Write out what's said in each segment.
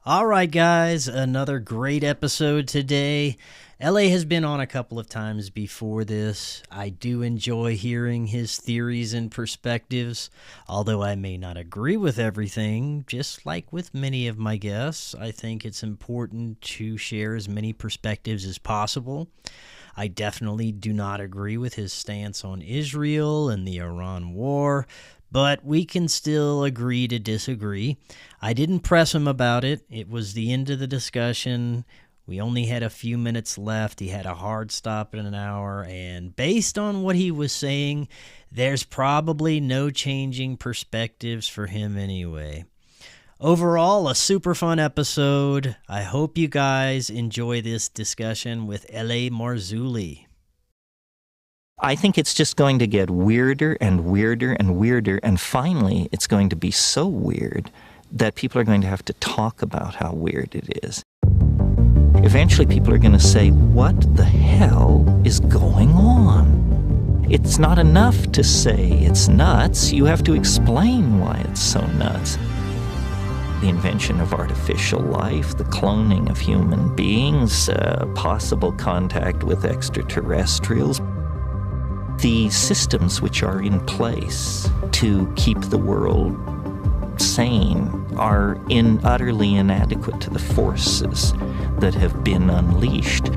All right, guys, another great episode today. LA has been on a couple of times before this. I do enjoy hearing his theories and perspectives, although I may not agree with everything. Just like with many of my guests, I think it's important to share as many perspectives as possible. I definitely do not agree with his stance on Israel and the Iran war, but we can still agree to disagree. I didn't press him about it. It was the end of the discussion. We only had a few minutes left. He had a hard stop in an hour, and based on what he was saying, there's probably no changing perspectives for him anyway. Overall, a super fun episode. I hope you guys enjoy this discussion with L.A. Marzulli. I think it's just going to get weirder and weirder and weirder, and finally it's going to be so weird that people are going to have to talk about how weird it is. Eventually people are going to say, what the hell is going on? It's not enough to say it's nuts. You have to explain why it's so nuts. The invention of artificial life, the cloning of human beings, possible contact with extraterrestrials, the systems which are in place to keep the world sane are utterly inadequate to the forces that have been unleashed.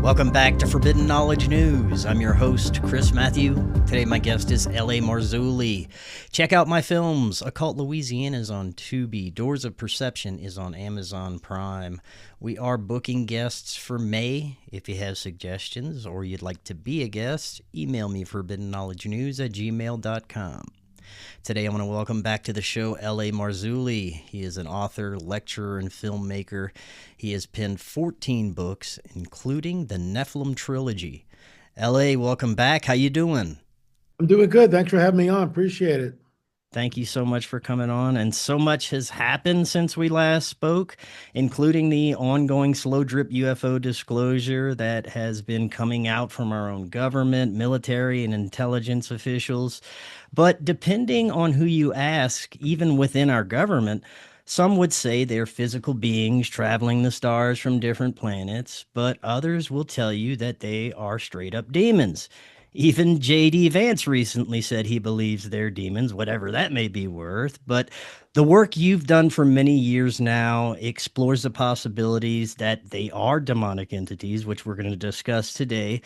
Welcome back to Forbidden Knowledge News. I'm your host, Chris Matthew. Today my guest is L.A. Marzulli. Check out my films. Occult Louisiana is on Tubi. Doors of Perception is on Amazon Prime. We are booking guests for May. If you have suggestions or you'd like to be a guest, email me forbiddenknowledgenews@gmail.com. Today I want to welcome back to the show L.A. Marzulli. He is an author, lecturer, and filmmaker. He has penned 14 books, including the Nephilim trilogy. L.A., welcome back. How you doing? I'm doing good. Thanks for having me on. Appreciate it. Thank you so much for coming on. And so much has happened since we last spoke, including the ongoing slow drip UFO disclosure that has been coming out from our own government, military, and intelligence officials. But depending on who you ask, even within our government, some would say they're physical beings traveling the stars from different planets, but others will tell you that they are straight up demons. Even J.D. Vance recently said he believes they're demons, whatever that may be worth. But the work you've done for many years now explores the possibilities that they are demonic entities, which we're going to discuss today.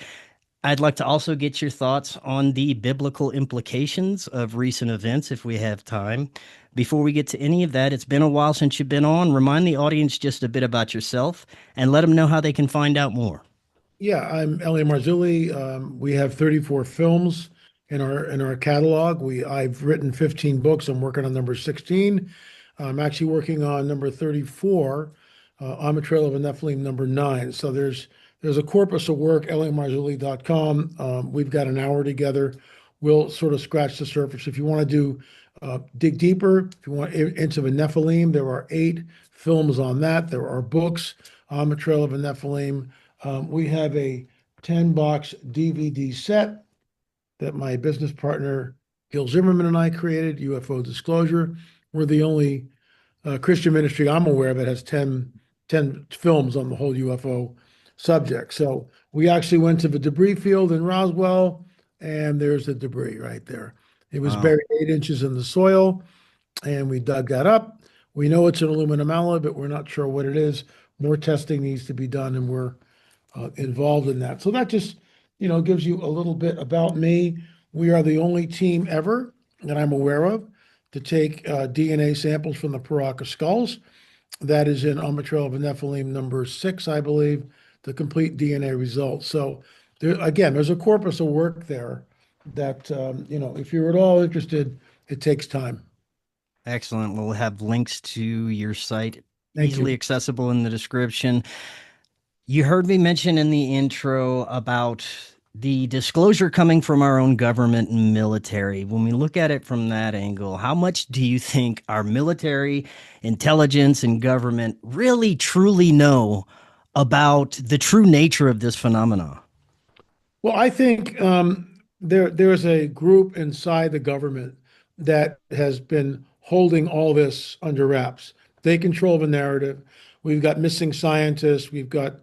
I'd like to also get your thoughts on the biblical implications of recent events, if we have time. Before we get to any of that, it's been a while since you've been on. Remind the audience just a bit about yourself and let them know how they can find out more. Yeah, I'm L.A. Marzulli. We have 34 films in our catalog. I've written 15 books. I'm working on number 16. I'm actually working on number 34, On the Trail of a Nephilim, number 9. So there's a corpus of work, lamarzulli.com. We've got an hour together. We'll sort of scratch the surface. If you want to dig deeper, if you want into the Nephilim, there are 8 films on that. There are books, On the Trail of a Nephilim. We have a 10-box DVD set that my business partner, Gil Zimmerman, and I created, UFO Disclosure. We're the only Christian ministry I'm aware of that has 10 films on the whole UFO subject. So we actually went to the debris field in Roswell, and there's the debris right there. It was buried 8 inches in the soil, and we dug that up. We know it's an aluminum alloy, but we're not sure what it is. More testing needs to be done, and we're involved in that. So that just, gives you a little bit about me. We are the only team ever that I'm aware of to take DNA samples from the Paraka skulls. That is in On the Trail of a Nephilim number 6, I believe, the complete DNA results. So there's a corpus of work there that, if you're at all interested, it takes time. Excellent. We'll have links to your site Thank easily you. accessible in the description. You heard me mention in the intro about the disclosure coming from our own government and military. When we look at it from that angle, how much do you think our military, intelligence, and government really truly know about the true nature of this phenomena? Well, I think there's a group inside the government that has been holding all this under wraps. They control the narrative. We've got missing scientists. We've got,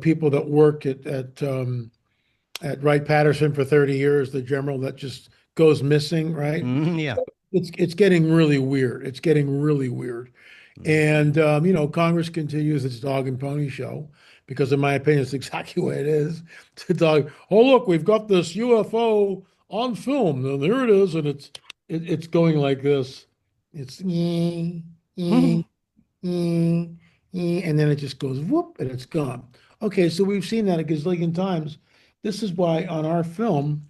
people that worked at Wright-Patterson for 30 years, the general that just goes missing, right? Yeah. It's getting really weird. It's getting really weird. Mm. And Congress continues its dog and pony show because, in my opinion, it's exactly what it is. It's a dog. Oh, look, we've got this UFO on film, and there it is, and it's going like this. It's and then it just goes whoop, and it's gone. Okay, so we've seen that a gazillion times. This is why on our film,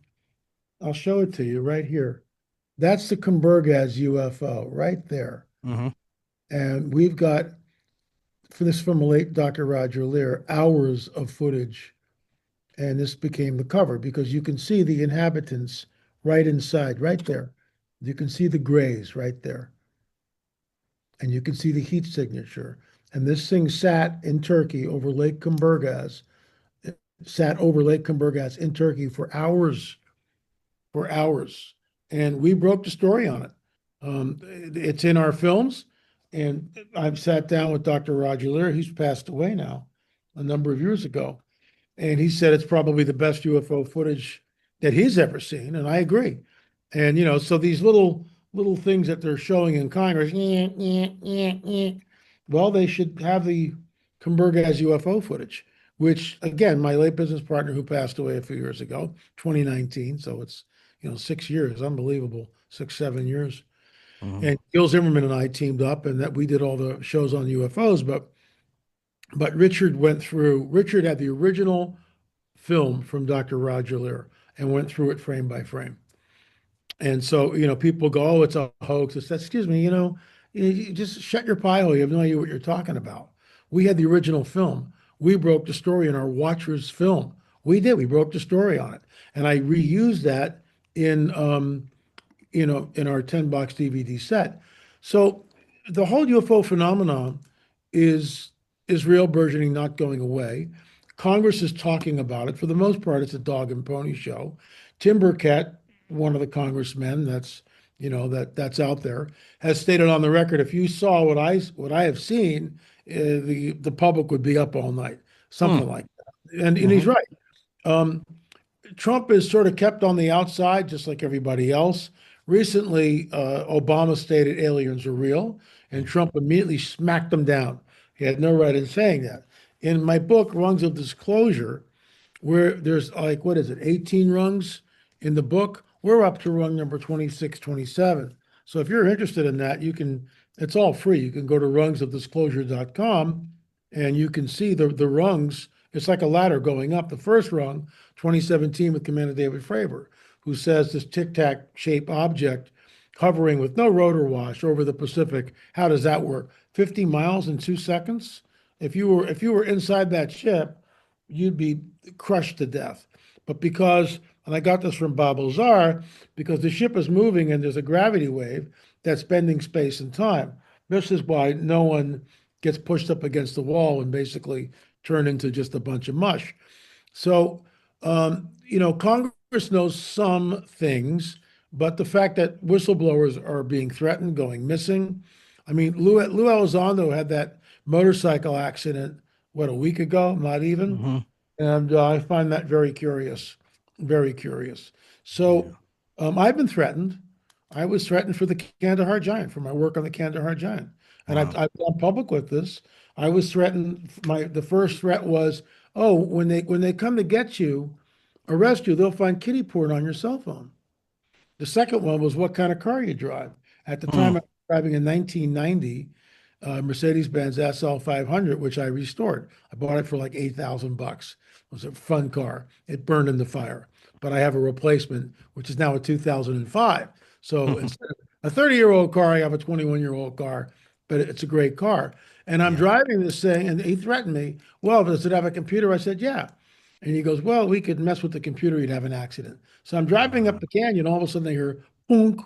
I'll show it to you right here. That's the Kumburgaz UFO right there. Hmm. And we've got, for this from a late Dr. Roger Lear, hours of footage. And this became the cover because you can see the inhabitants right inside, right there. You can see the grays right there. And you can see the heat signature. And this thing sat in Turkey over Lake Kumburgaz, it sat over Lake Kumburgaz in Turkey for hours. And we broke the story on it. It's in our films. And I've sat down with Dr. Roger Lear. He's passed away now a number of years ago. And he said it's probably the best UFO footage that he's ever seen. And I agree. And, so these little things that they're showing in Congress, well, they should have the Kumburgaz UFO footage, which, again, my late business partner who passed away a few years ago, 2019. So it's, 6 years, unbelievable, 6, 7 years. Hmm. And Gil Zimmerman and I teamed up, and that we did all the shows on UFOs. But Richard had the original film from Dr. Roger Lear and went through it frame by frame. And so, people go, oh, it's a hoax. It's, excuse me, you just shut your pie hole. You have no idea what you're talking about. We had the original film. We broke the story in our Watchers film. We did. We broke the story on it. And I reused that in our 10-box DVD set. So the whole UFO phenomenon is real, burgeoning, not going away. Congress is talking about it. For the most part, it's a dog and pony show. Tim Burkett, one of the congressmen that's out there, has stated on the record, if you saw what I have seen, the public would be up all night, something like that. And he's Hmm. right. Um, Trump is sort of kept on the outside, just like everybody else. Recently, Obama stated aliens are real, and Trump immediately smacked them down. He had no right in saying that. In my book, Rungs of Disclosure, where there's like, what is it, 18 rungs in the book, we're up to rung number 26, 27. So if you're interested in that, it's all free. You can go to rungsofdisclosure.com and you can see the rungs. It's like a ladder going up. The first rung, 2017, with Commander David Fravor, who says this tic-tac shaped object hovering with no rotor wash over the Pacific. How does that work? 50 miles in 2 seconds? If you were inside that ship, you'd be crushed to death. But and I got this from Bob Lazar, because the ship is moving and there's a gravity wave that's bending space and time. This is why no one gets pushed up against the wall and basically turned into just a bunch of mush. So, Congress knows some things, but the fact that whistleblowers are being threatened, going missing. I mean, Lou Elizondo had that motorcycle accident, what, a week ago? Not even. Hmm. And I find that very curious, very curious. Yeah. So I've been threatened. I was threatened for the Kandahar Giant, for my work on the Kandahar Giant. And Wow. I've gone public with this. I was threatened. The first threat was, oh, when they come to get you, arrest you, they'll find kitty porn on your cell phone. The second one was what kind of car you drive. At the time, Mm. I was driving a 1990 Mercedes-Benz SL 500, which I restored. I bought it for like $8,000. It was a fun car. It burned in the fire, but I have a replacement, which is now a 2005. So instead of a 30-year-old car, I have a 21-year-old car, but it's a great car. And I'm Yeah. driving this thing, and he threatened me. Well, does it have a computer? I said, yeah. And he goes, well, we could mess with the computer, you'd have an accident. So I'm driving up Wow. the canyon, all of a sudden I hear boom,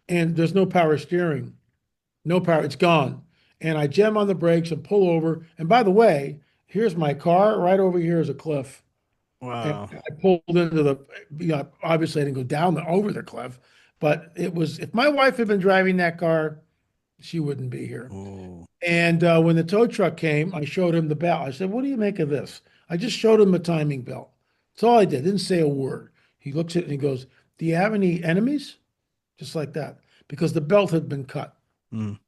and there's no power steering. No power, it's gone. And I jam on the brakes and pull over. And by the way, here's my car. Right over here is a cliff. And Wow. I pulled into obviously I didn't go down over the cliff, but it was, if my wife had been driving that car, She wouldn't be here. Oh. And when the tow truck came, I showed him the belt. I said, "What do you make of this?" I just showed him the timing belt. That's all I did. Didn't say a word. He looks at it and he goes, "Do you have any enemies?" Just like that, because the belt had been cut. Mm,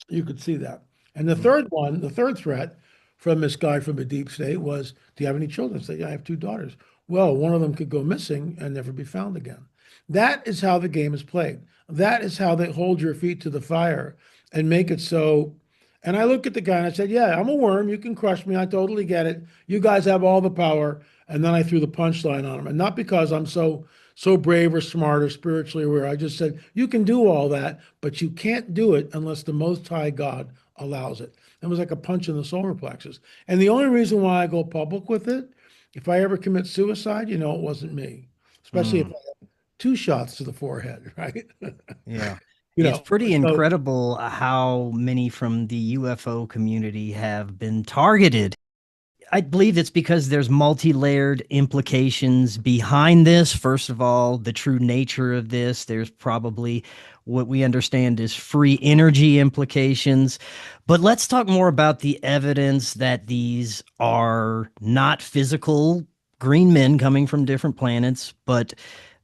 You could see that. And the mm, third one, the third threat from this guy from a deep state was, "Do you have any children?" I said, "Yeah, I have two daughters." Well, one of them could go missing and never be found again. That is how the game is played. That is how they hold your feet to the fire and make it so. And I look at the guy and I said, "Yeah, I'm a worm. You can crush me. I totally get it. You guys have all the power." And then I threw the punchline on him. And not because I'm so brave or smart or spiritually aware. I just said, "You can do all that, but you can't do it unless the Most High God allows it." It was like a punch in the solar plexus. And the only reason why I go public with it, if I ever commit suicide, it wasn't me, especially if mm. I have two shots to the forehead, right? Yeah. you It's know, pretty so incredible how many from the UFO community have been targeted. I believe it's because there's multi-layered implications behind this. First of all, the true nature of this. There's probably what we understand is free energy implications. But let's talk more about the evidence that these are not physical green men coming from different planets, but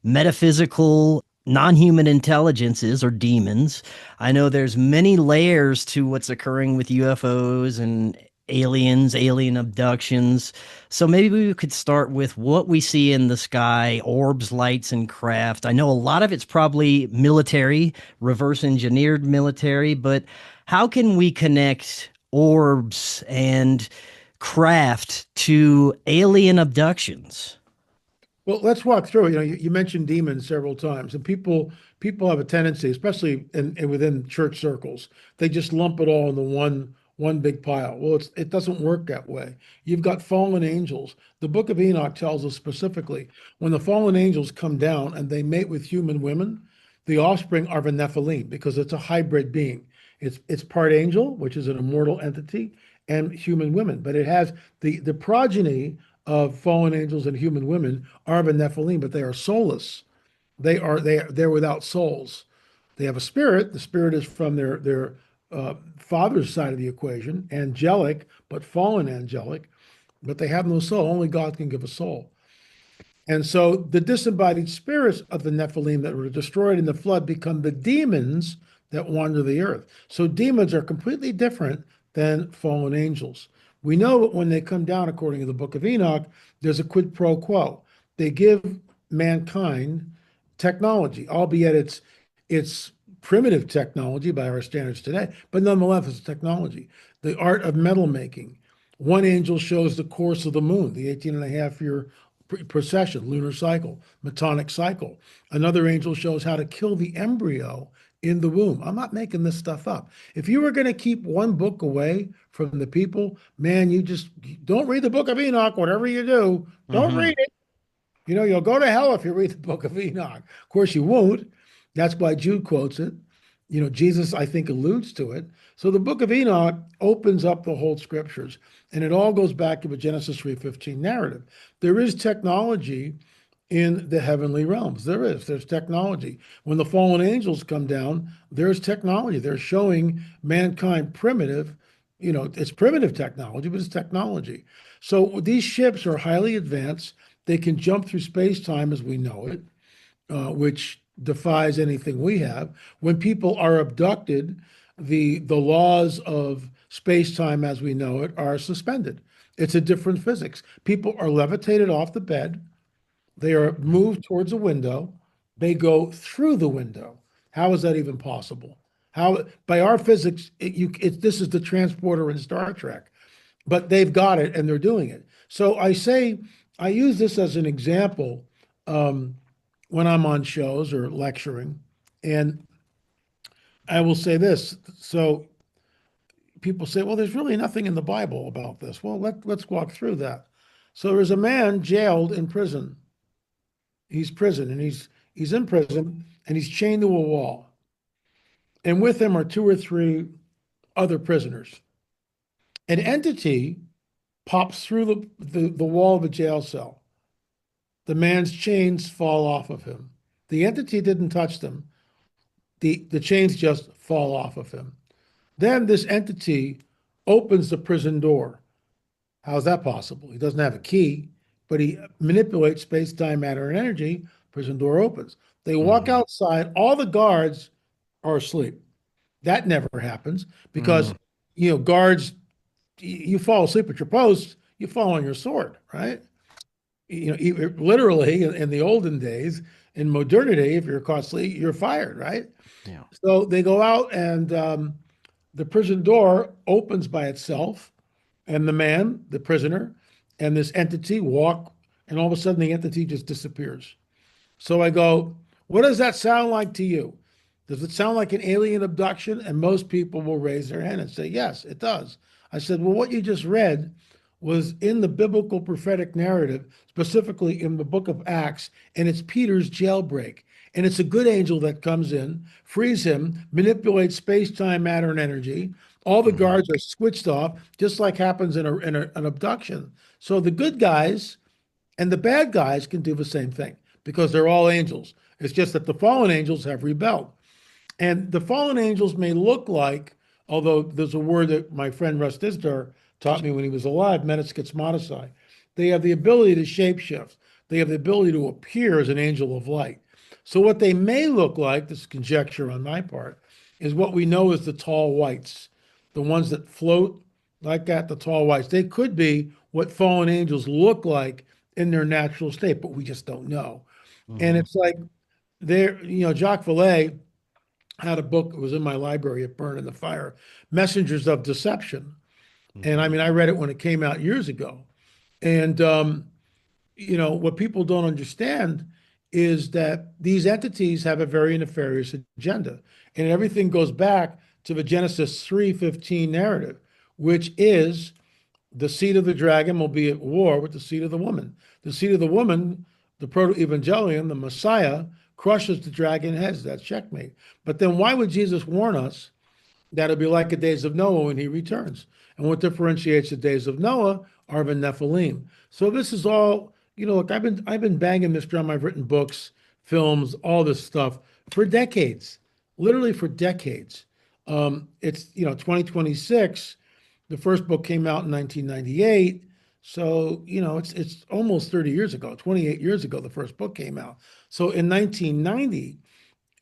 metaphysical non-human intelligences or demons. I know there's many layers to what's occurring with UFOs and aliens, alien abductions. So maybe we could start with what we see in the sky, orbs, lights, and craft. I know a lot of it's probably military, reverse engineered military, but how can we connect orbs and craft to alien abductions? well, let's walk through it. You mentioned demons several times, and people have a tendency, especially within church circles, they just lump it all into one big pile. Well, it doesn't work that way. You've got fallen angels. The Book of Enoch tells us specifically when the fallen angels come down and they mate with human women, the offspring are the Nephilim because it's a hybrid being. It's part angel, which is an immortal entity, and human women, but it has the progeny of fallen angels and human women are the Nephilim, but they are soulless. They're without souls. They have a spirit. The spirit is from their father's side of the equation, angelic, but fallen angelic, but they have no soul. Only God can give a soul. And so the disembodied spirits of the Nephilim that were destroyed in the flood become the demons that wander the earth. So demons are completely different than fallen angels. We know that when they come down, according to the book of Enoch, there's a quid pro quo. They give mankind technology, albeit it's primitive technology by our standards today, but nonetheless it's technology. The art of metal making. One angel shows the course of the moon, the 18 and a half year precession, lunar cycle, metonic cycle. Another angel shows how to kill the embryo in the womb. I'm not making this stuff up. If you were going to keep one book away from the people, man, you just don't read the book of Enoch, whatever you do, don't Mm-hmm. read it. You'll go to hell if you read the book of Enoch. Of course, you won't. That's why Jude quotes it. Jesus, I think, alludes to it. So the book of Enoch opens up the whole scriptures, and it all goes back to the Genesis 3:15 narrative. There is technology in the heavenly realms. There's technology. When the fallen angels come down, there's technology. They're showing mankind primitive, it's primitive technology, but it's technology. So these ships are highly advanced. They can jump through space-time as we know it, which defies anything we have. When people are abducted, the laws of space-time as we know it are suspended. It's a different physics. People are levitated off the bed. They are moved towards a window. They go through the window. How is that even possible? How, by our physics, this is the transporter in Star Trek, but they've got it and they're doing it. So I use this as an example um, when I'm on shows or lecturing, and I will say this. So people say, well, there's really nothing in the Bible about this. Well, let's walk through that. So there's a man jailed in prison. He's in prison and he's chained to a wall. And with him are two or three other prisoners. An entity pops through the wall of a jail cell. The man's chains fall off of him. The entity didn't touch them. The chains just fall off of him. Then this entity opens the prison door. How's that possible? He doesn't have a key, but he manipulates space, time, matter, and energy. Prison door opens. They walk Mhm. outside. All the guards are asleep. That never happens because, Mm. guards, you fall asleep at your post, you fall on your sword, right? Literally in the olden days, in modernity, if you're caught asleep, you're fired, right? Yeah. So they go out and the prison door opens by itself, and the man, the prisoner, and this entity walk, and all of a sudden the entity just disappears. So I go, what does that sound like to you? Does it sound like an alien abduction? And most people will raise their hand and say, yes, it does. I said, well, what you just read was in the biblical prophetic narrative, specifically in the book of Acts, and it's Peter's jailbreak. And it's a good angel that comes in, frees him, manipulates space, time, matter, and energy. All the Mhm. guards are switched off, just like happens in an abduction. So the good guys and the bad guys can do the same thing because they're all angels. It's just that the fallen angels have rebelled. And the fallen angels may look like, although there's a word that my friend Russ Dizdar taught me when he was alive, metaschismaticai. They have the ability to shapeshift. They have the ability to appear as an angel of light. So what they may look like, this is conjecture on my part, is what we know as the tall whites, the ones that float like that, the tall whites. They could be what fallen angels look like in their natural state, but we just don't know. And Mhm. it's like Jacques Vallée had a book, it was in my library, it burned in the fire, Messengers of Deception. And I Mhm. mean, I read it when it came out years ago. And, what people don't understand is that these entities have a very nefarious agenda. And everything goes back to the Genesis 3:15 narrative, which is the seed of the dragon will be at war with the seed of the woman. The seed of the woman, the proto-evangelion, the Messiah, crushes the dragon heads. That's checkmate. But then why would Jesus warn us that it'll be like the days of Noah when he returns? And what differentiates the days of Noah are the Nephilim. So this is all, look, I've been banging this drum. I've written books, films, all this stuff for decades, literally for decades. It's 2026. The first book came out in 1998. So, it's almost 30 years ago, 28 years ago, the first book came out. So in 1990,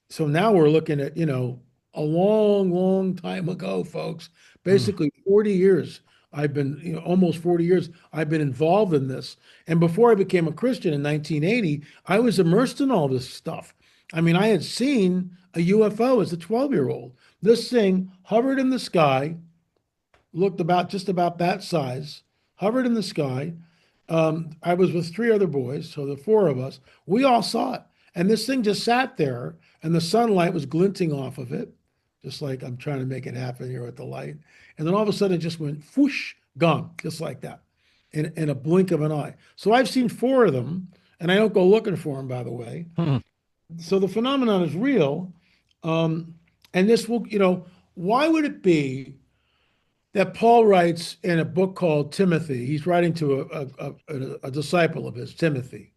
so now we're looking at, a long, long time ago, folks. Mm. Basically 40 years. I've been, almost 40 years, I've been involved in this. And before I became a Christian in 1980, I was immersed in all this stuff. I mean, I had seen a UFO as a 12-year-old. This thing hovered in the sky, looked about just about that size, hovered in the sky. I was with three other boys, so the four of us. We all saw it, and this thing just sat there, and the sunlight was glinting off of it, just like I'm trying to make it happen here with the light. And then all of a sudden, it just went whoosh, gone, just like that, in a blink of an eye. So I've seen four of them, and I don't go looking for them, by the way. Mhm. So the phenomenon is real, um, and this will, why would it be that Paul writes in a book called Timothy? He's writing to a disciple of his, Timothy.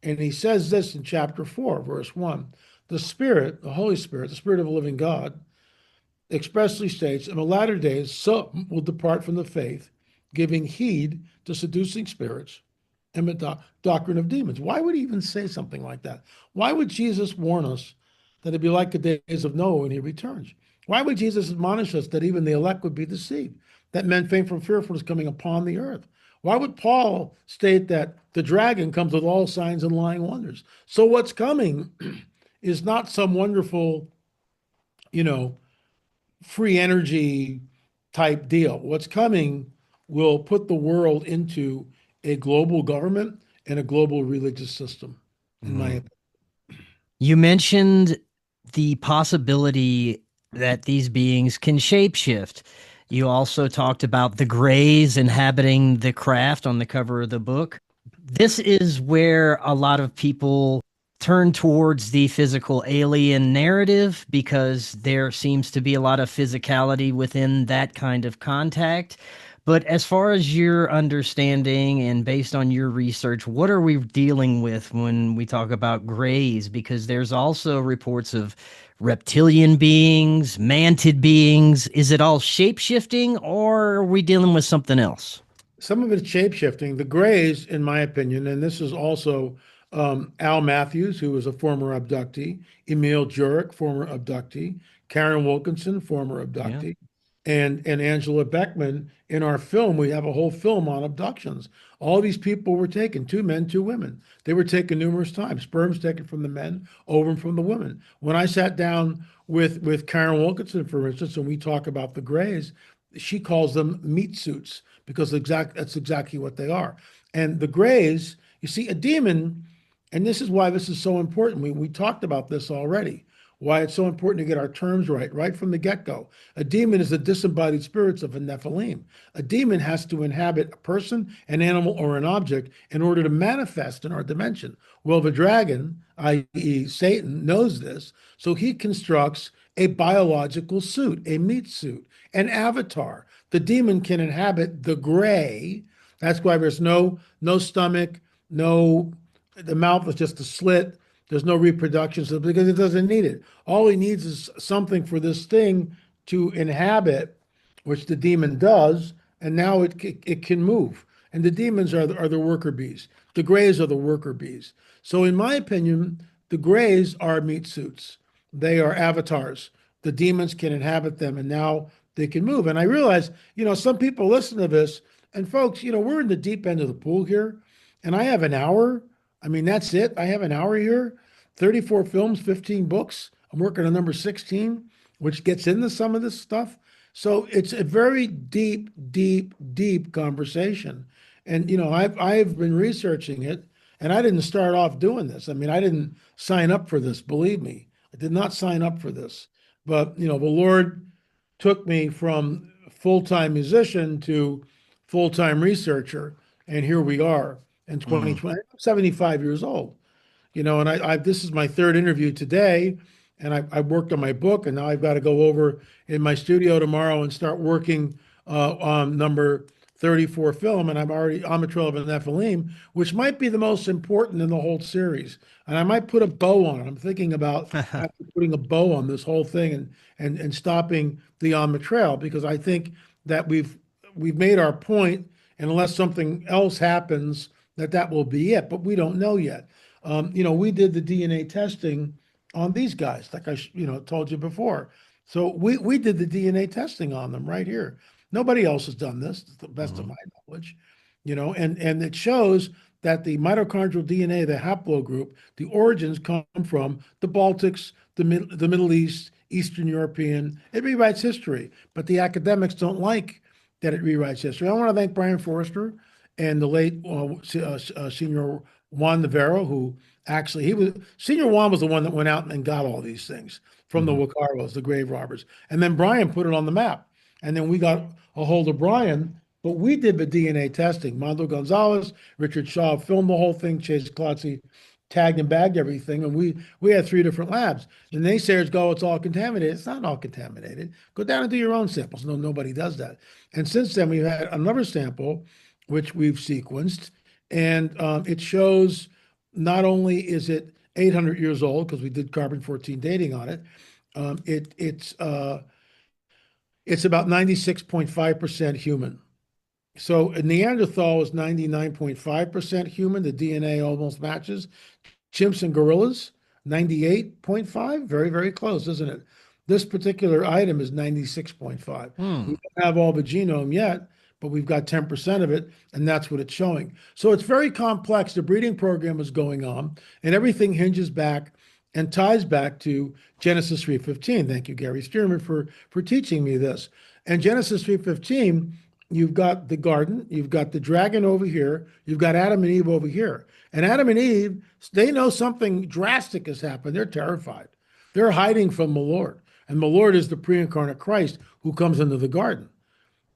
And he says this in chapter 4, verse 1. The Spirit, the Holy Spirit, the Spirit of the living God, expressly states, in the latter days, some will depart from the faith, giving heed to seducing spirits and the doctrine of demons. Why would he even say something like that? Why would Jesus warn us that it'd be like the days of Noah when he returns? Why would Jesus admonish us that even the elect would be deceived, that men faint from fearfulness coming upon the earth? Why would Paul state that the dragon comes with all signs and lying wonders? So what's coming is not some wonderful, you know, free energy type deal. What's coming will put the world into a global government and a global religious system, in my Mhm. opinion. You mentioned the possibility that these beings can shapeshift. You also talked about the Greys inhabiting the craft on the cover of the book. This is where a lot of people turn towards the physical alien narrative because there seems to be a lot of physicality within that kind of contact. But as far as your understanding and based on your research, what are we dealing with when we talk about grays? Because there's also reports of reptilian beings, mantid beings. Is it all shape shifting or are we dealing with something else? Some of it's shape shifting. The grays, in my opinion, and this is also Al Matthews, who was a former abductee, Emil Jurek, former abductee, Karen Wilkinson, former Yeah. abductee, and Angela Beckman. In our film, we have a whole film on abductions. All these people were taken, two men, two women. They were taken numerous times. Sperms taken from the men, ovum from the women. When I sat down with Karen Wilkinson, for instance, and we talk about the grays, she calls them meat suits because that's exactly what they are. And the grays, you see, a demon, and this is why this is so important. We talked about this already. Why it's so important to get our terms right from the get-go. A demon is the disembodied spirits of a Nephilim. A demon has to inhabit a person, an animal, or an object in order to manifest in our dimension. Well, the dragon, i.e., Satan, knows this, so he constructs a biological suit, a meat suit, an avatar. The demon can inhabit the gray. That's why there's no stomach, no the mouth is just a slit. There's no reproduction so because it doesn't need it. All he needs is something for this thing to inhabit, which the demon does, and now it can move. And the demons are the worker bees. The grays are the worker bees. So in my opinion, the grays are meat suits. They are avatars. The demons can inhabit them, and now they can move. And I realize, some people listen to this, and folks, we're in the deep end of the pool here, and I have an hour. I mean, that's it. I have an hour here, 34 films, 15 books. I'm working on number 16, which gets into some of this stuff. So it's a very deep, deep, deep conversation. And I've been researching it, and I didn't start off doing this. I mean, I didn't sign up for this, believe me. I did not sign up for this. But the Lord took me from full-time musician to full-time researcher, and here we are in Mm. 2020. I'm 75 years old, and I this is my third interview today, and I worked on my book, and now I've got to go over in my studio tomorrow and start working on number 34 film, and I'm already on the trail of a Nephilim, which might be the most important in the whole series. And I might put a bow on it. I'm thinking about actually putting a bow on this whole thing and stopping the on the trail because I think that we've made our point, and unless something else happens, that will be it. But we don't know yet. We did the DNA testing on these guys, like I told you before. So we did the DNA testing on them right here. Nobody else has done this, to the best of Mhm. my knowledge. And it shows that the mitochondrial DNA, the haplogroup, the origins come from the Baltics, the Middle East, Eastern European. It rewrites history, but the academics don't like that it rewrites history. I want to thank Brian Forrester and the late Senior Juan Navarro, who actually Senior Juan was the one that went out and got all these things from the Mhm. Wakaros, the grave robbers, and then Brian put it on the map, and then we got a hold of Brian. But we did the DNA testing. Mondo Gonzalez, Richard Shaw filmed the whole thing. Chase Klotzy tagged and bagged everything, and we had three different labs. The naysayers go, it's all contaminated. It's not all contaminated. Go down and do your own samples. No, nobody does that. And since then, we've had another sample, which we've sequenced, and it shows not only is it 800 years old because we did carbon-14 dating on it, it's about 96.5% human. So a Neanderthal is 99.5% human. The DNA almost matches. Chimps and gorillas, 98.5, very, very close, isn't it? This particular item is 96.5. We Hmm. don't have all the genome yet, but we've got 10% of it, and that's what it's showing. So it's very complex. The breeding program is going on, and everything hinges back and ties back to Genesis 3:15. Thank you, Gary Stearman, for teaching me this. And Genesis 3:15, you've got the garden, you've got the dragon over here, you've got Adam and Eve over here. And Adam and Eve, they know something drastic has happened. They're terrified. They're hiding from the Lord. And the Lord is the pre-incarnate Christ who comes into the garden.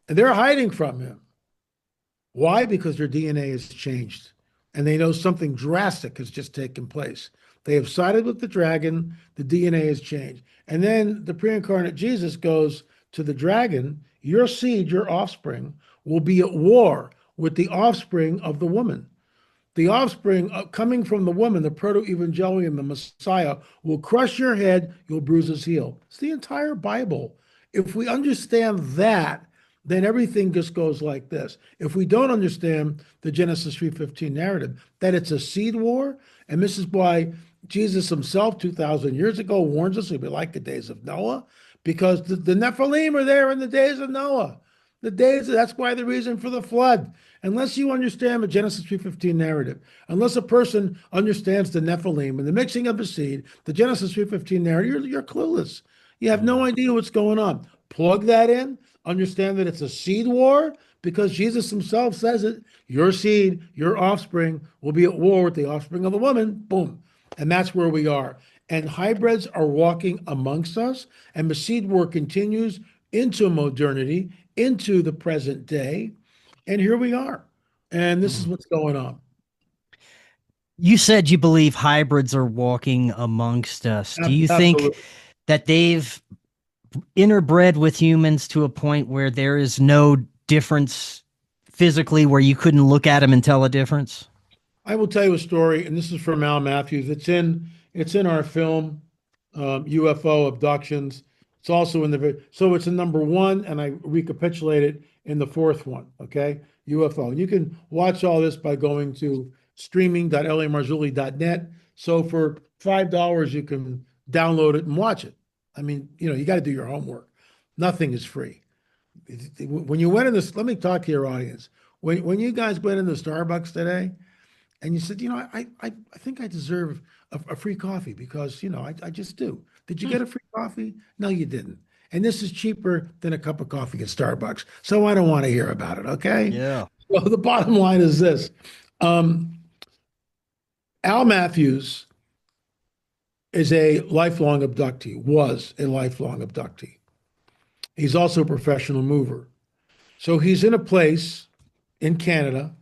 And they're hiding from him. Why? Because their DNA has changed. And they know something drastic has just taken place. They have sided with the dragon. The DNA has changed. And then the pre-incarnate Jesus goes to the dragon, your seed, your offspring, will be at war with the offspring of the woman. The offspring coming from the woman, the proto-evangelium, the Messiah, will crush your head, you'll bruise his heel. It's the entire Bible. If we understand that, then everything just goes like this. If we don't understand the Genesis 3:15 narrative, that it's a seed war, and this is why Jesus himself 2,000 years ago warns us it'll be like the days of Noah, because the Nephilim are there in the days of Noah. That's why the reason for the flood. Unless you understand the Genesis 3:15 narrative, unless a person understands the Nephilim and the mixing of the seed, the Genesis 3:15 narrative, you're clueless. You have no idea what's going on. Plug that in, understand that it's a seed war, because Jesus himself says it. Your seed, your offspring will be at war with the offspring of the woman. Boom. And that's where we are. And hybrids are walking amongst us, and the seed war continues into modernity, into the present day. And here we are. And this is what's going on. You said you believe hybrids are walking amongst us. Do you think Absolutely. that they've interbred with humans to a point where there is no difference physically, where you couldn't look at them and tell a difference? I will tell you a story, and this is from Al Matthews. It's in our film, UFO abductions. It's also so it's in number one, and I recapitulate it in the fourth one. Okay, UFO. And you can watch all this by going to streaming.lamarzulli.net. So for $5, you can download it and watch it. I mean, you got to do your homework. Nothing is free. When you went in this, let me talk to your audience. When you guys went into Starbucks today, and you said, I think I deserve a free coffee because, I just do. Did you get a free coffee? No, you didn't. And this is cheaper than a cup of coffee at Starbucks. So I don't want to hear about it. Okay. Yeah. So the bottom line is this. Al Matthews is a lifelong abductee, was a lifelong abductee. He's also a professional mover. So he's in a place in Canada,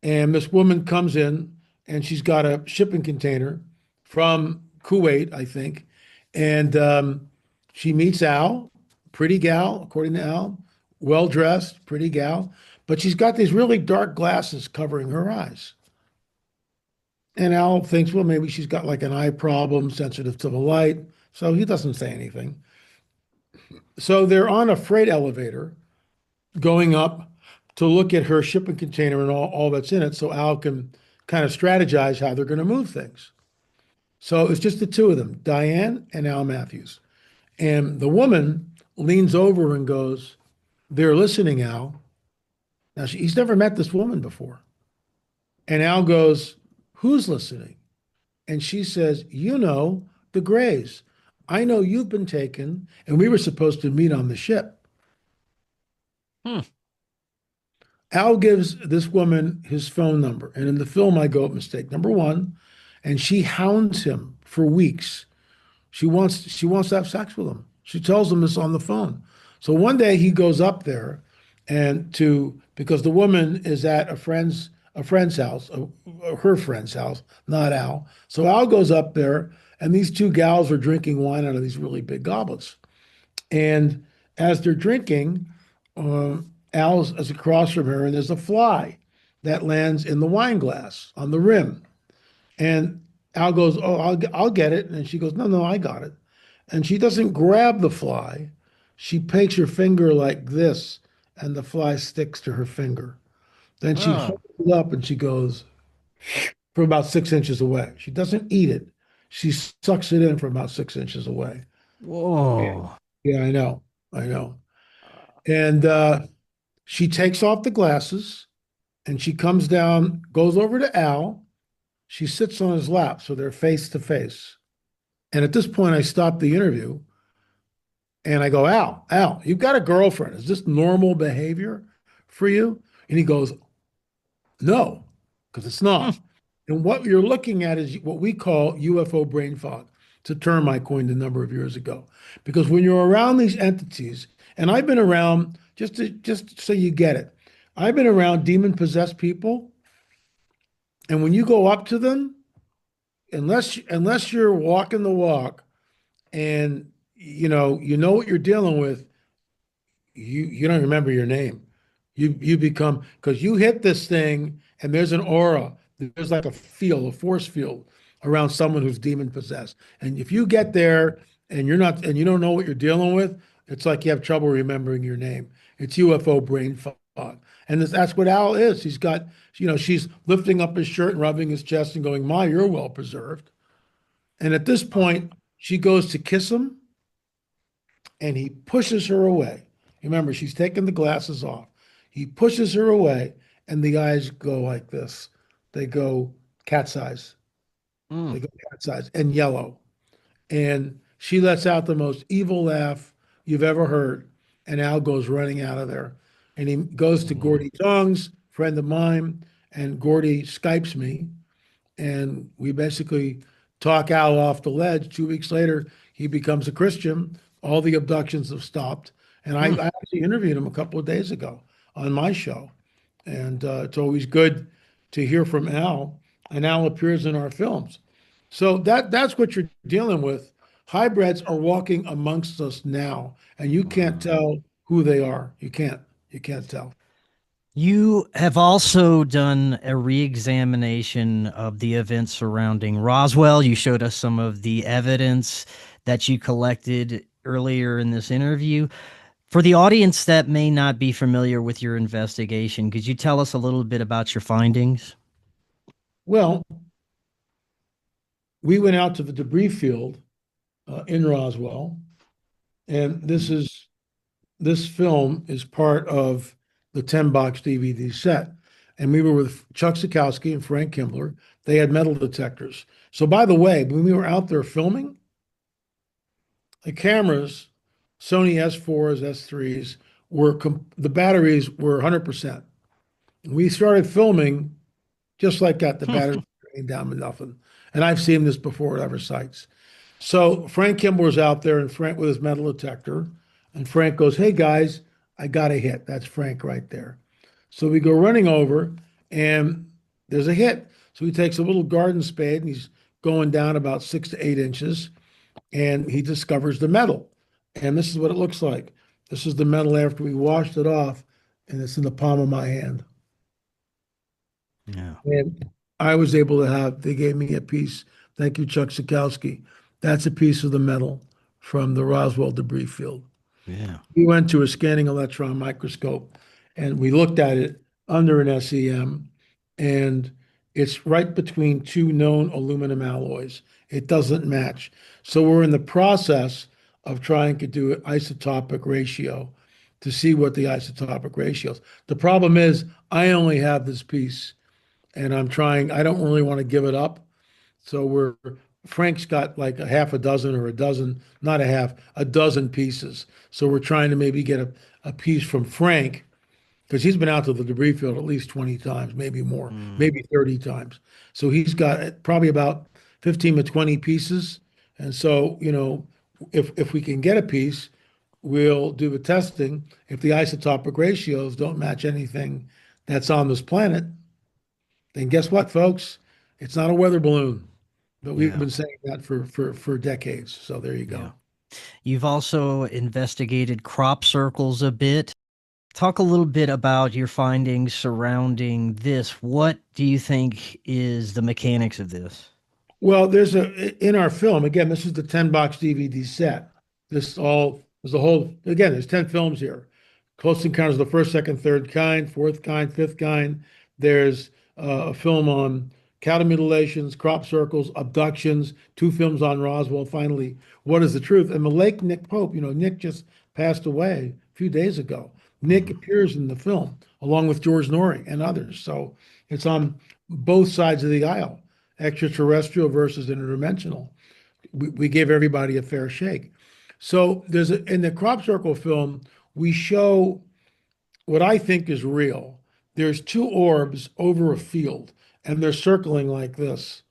and this woman comes in, and she's got a shipping container from Kuwait, I think. And she meets Al, pretty gal, according to Al, well-dressed, pretty gal. But she's got these really dark glasses covering her eyes. And Al thinks, well, maybe she's got like an eye problem, sensitive to the light. So he doesn't say anything. So they're on a freight elevator going up to look at her shipping container and all that's in it, so Al can kind of strategize how they're going to move things. So it's just the two of them, Diane and Al Matthews. And the woman leans over and goes, they're listening, Al. Now, he's never met this woman before. And Al goes, who's listening? And she says, the Grays. I know you've been taken, and we were supposed to meet on the ship. Al gives this woman his phone number. And in the film, I go, mistake number one. And she hounds him for weeks. She wants to have sex with him. She tells him this on the phone. So one day he goes up there because the woman is at a friend's house, her friend's house, not Al. So Al goes up there, and these two gals are drinking wine out of these really big goblets. And as they're drinking, Al's is across from her, and there's a fly that lands in the wine glass on the rim. And Al goes, oh, I'll get it. And she goes, no, I got it. And she doesn't grab the fly. She takes her finger like this, and the fly sticks to her finger. Then she holds it up, and she goes from about 6 inches away. She doesn't eat it. She sucks it in from about 6 inches away. Whoa. Yeah, I know. And she takes off the glasses, and she comes down, goes over to Al. She sits on his lap, so they're face to face. And at this point, I stop the interview, and I go, Al, you've got a girlfriend. Is this normal behavior for you? And he goes, no, because it's not. And what you're looking at is what we call UFO brain fog. It's a term I coined a number of years ago. Because when you're around these entities, and I've been around, just so you get it, I've been around demon-possessed people, and when you go up to them, unless you're walking the walk and you know what you're dealing with, you don't remember your name. You become, because you hit this thing and there's an aura. There's like a field, a force field around someone who's demon possessed. And if you get there and you're not and you don't know what you're dealing with, it's like you have trouble remembering your name. It's UFO brain fog. And that's what Al is. He's got, she's lifting up his shirt and rubbing his chest and going, "My, you're well preserved." And at this point, she goes to kiss him and he pushes her away. Remember, she's taking the glasses off. He pushes her away, and the eyes go like this. They go cat's eyes. They Mm. go cat's eyes and yellow. And she lets out the most evil laugh you've ever heard. And Al goes running out of there. And he goes to Mm. Gordy Tongs, friend of mine, and Gordy Skypes me and we basically talk Al off the ledge. 2 weeks later, he becomes a Christian. All the abductions have stopped. And I Mm. actually interviewed him a couple of days ago on my show. And it's always good to hear from Al, and Al appears in our films. So that's what you're dealing with. Hybrids are walking amongst us now, and you can't Mm. tell who they are. You can't. You can't tell. You have also done a re-examination of the events surrounding Roswell. You showed us some of the evidence that you collected earlier in this interview. For the audience that may not be familiar with your investigation, could you tell us a little bit about your findings? Well, we went out to the debris field in Roswell, and this film is part of the 10-box DVD set. And we were with Chuck Sikowski and Frank Kimbler. They had metal detectors. So by the way, when we were out there filming, the cameras, Sony S4s, S3s, the batteries were 100%. We started filming just like that. The batteries drained down to nothing. And I've seen this before at other sites. So Frank Kimbler's out there and Frank with his metal detector. And Frank goes, "Hey guys, I got a hit." That's Frank right there. So we go running over and there's a hit. So he takes a little garden spade and he's going down about 6 to 8 inches and he discovers the metal. And this is what it looks like. This is the metal after we washed it off, and it's in the palm of my hand. Yeah. And I was able to they gave me a piece. Thank you, Chuck Sikowski. That's a piece of the metal from the Roswell debris field. Yeah. We went to a scanning electron microscope and we looked at it under an SEM, and it's right between two known aluminum alloys. It doesn't match. So we're in the process of trying to do an isotopic ratio to see what the isotopic ratio is. The problem is I only have this piece and I don't really want to give it up. So Frank's got like a half a dozen or a dozen, not a half, a dozen pieces. So we're trying to maybe get a piece from Frank because he's been out to the debris field at least 20 times, maybe more, Mm. maybe 30 times. So he's got probably about 15 to 20 pieces. And so, if we can get a piece, we'll do the testing. If the isotopic ratios don't match anything that's on this planet, then guess what, folks? It's not a weather balloon. But we've Yeah. been saying that for decades. So there you Yeah. go. You've also investigated crop circles a bit. Talk a little bit about your findings surrounding this. What do you think is the mechanics of this? Well, in our film, again, this is the 10-box DVD set. There's a whole, again, there's 10 films here. Close Encounters of the First, Second, Third Kind, Fourth Kind, Fifth Kind. There's a film on cattle mutilations, crop circles, abductions, 2 films on Roswell. Finally, What is the Truth? And the late Nick Pope, Nick just passed away a few days ago. Nick Mhm. appears in the film along with George Norrie and others. So it's on both sides of the aisle, extraterrestrial versus interdimensional. We gave everybody a fair shake. So in the crop circle film, we show what I think is real. There's 2 orbs over a field, and they're circling like this.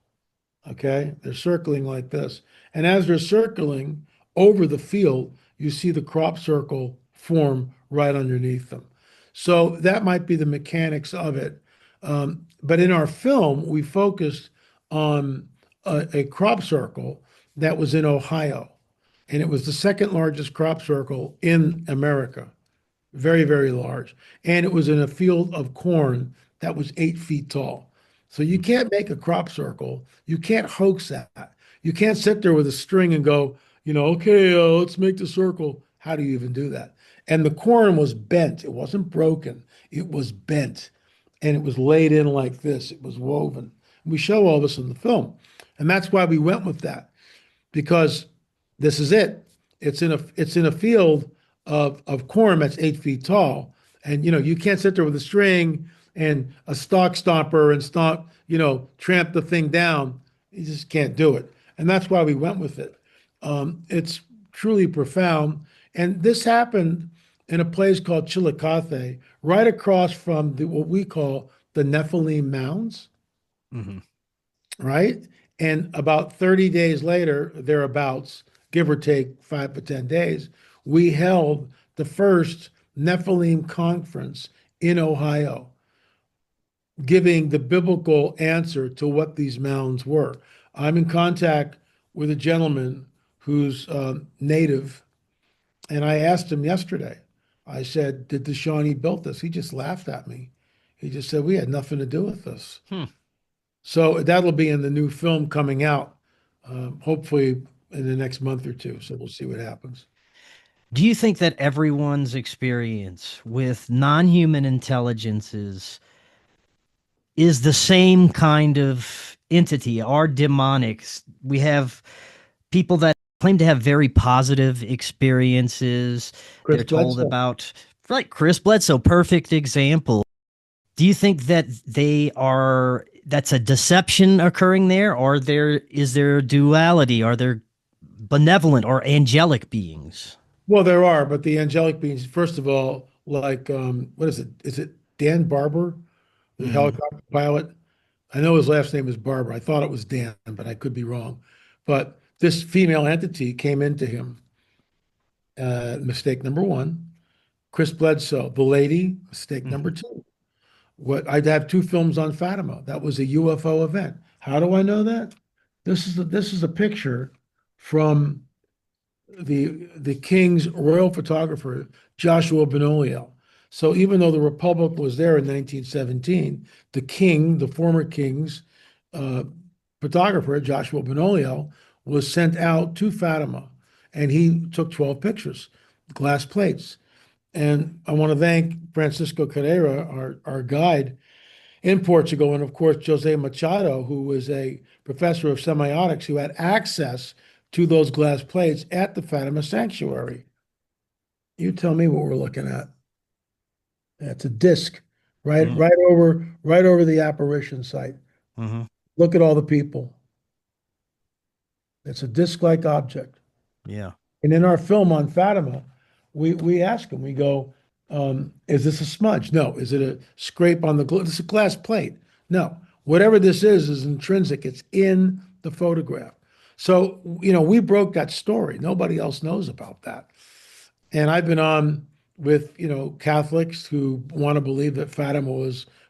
Okay, they're circling like this, and as they're circling over the field, you see the crop circle form right underneath them. So that might be the mechanics of it. But in our film, we focused on a crop circle that was in Ohio, and it was the second largest crop circle in America. very, very large. And it was in a field of corn that was 8 feet tall. So you can't make a crop circle. You can't hoax that. You can't sit there with a string and go, okay, let's make the circle. How do you even do that? And the corn was bent. It wasn't broken. It was bent. And it was laid in like this. It was woven. We show all this in the film. And that's why we went with that, because this is it. It's in a field of corn that's 8 feet tall. And you can't sit there with a string and a stalk stomper and tramp the thing down. You just can't do it. And that's why we went with it. It's truly profound. And this happened in a place called Chillicothe, right across from what we call the Nephilim Mounds, Hmm. right? And about 30 days later, thereabouts, give or take 5 to 10 days, we held the first Nephilim conference in Ohio, giving the biblical answer to what these mounds were. I'm in contact with a gentleman who's native, and I asked him yesterday. I said, "Did the Shawnee build this?" He just laughed at me. He just said, "We had nothing to do with this." Hmm. So that'll be in the new film coming out, hopefully in the next month or two. So we'll see what happens. Do you think that everyone's experience with non-human intelligences is the same kind of entity, are demonics? We have people that claim to have very positive experiences. Chris They're told Bledsoe. about, like Chris Bledsoe, perfect example. Do you think that that's a deception occurring there, or is there duality? Are there benevolent or angelic beings? Well, there are, but the angelic beings, first of all, like what is it? Is it Dan Barber, the Mm-hmm. helicopter pilot? I know his last name is Barber. I thought it was Dan, but I could be wrong. But this female entity came into him. Mistake number one. Chris Bledsoe, the lady, mistake number two. I'd have two films on Fatima. That was a UFO event. How do I know that? This is a picture from the king's royal photographer, Joshua Benoliel. So even though the Republic was there in 1917, the king, the former king's uh, photographer, Joshua Benoliel, was sent out to Fatima, and he took 12 pictures, glass plates. And I want to thank Francisco Carrera, our guide in Portugal, and of course, Jose Machado, who was a professor of semiotics who had access to those glass plates at the Fatima Sanctuary. You tell me what we're looking at. That's a disc, right, Mm-hmm. right over the apparition site. Mm-hmm. Look at all the people. It's a disc-like object. Yeah. And in our film on Fatima, we ask them, we go, is this a smudge? No. Is it a scrape on the glass? It's a glass plate. No. Whatever this is intrinsic. It's in the photograph. So, we broke that story. Nobody else knows about that. And I've been on with, Catholics who want to believe that Fatima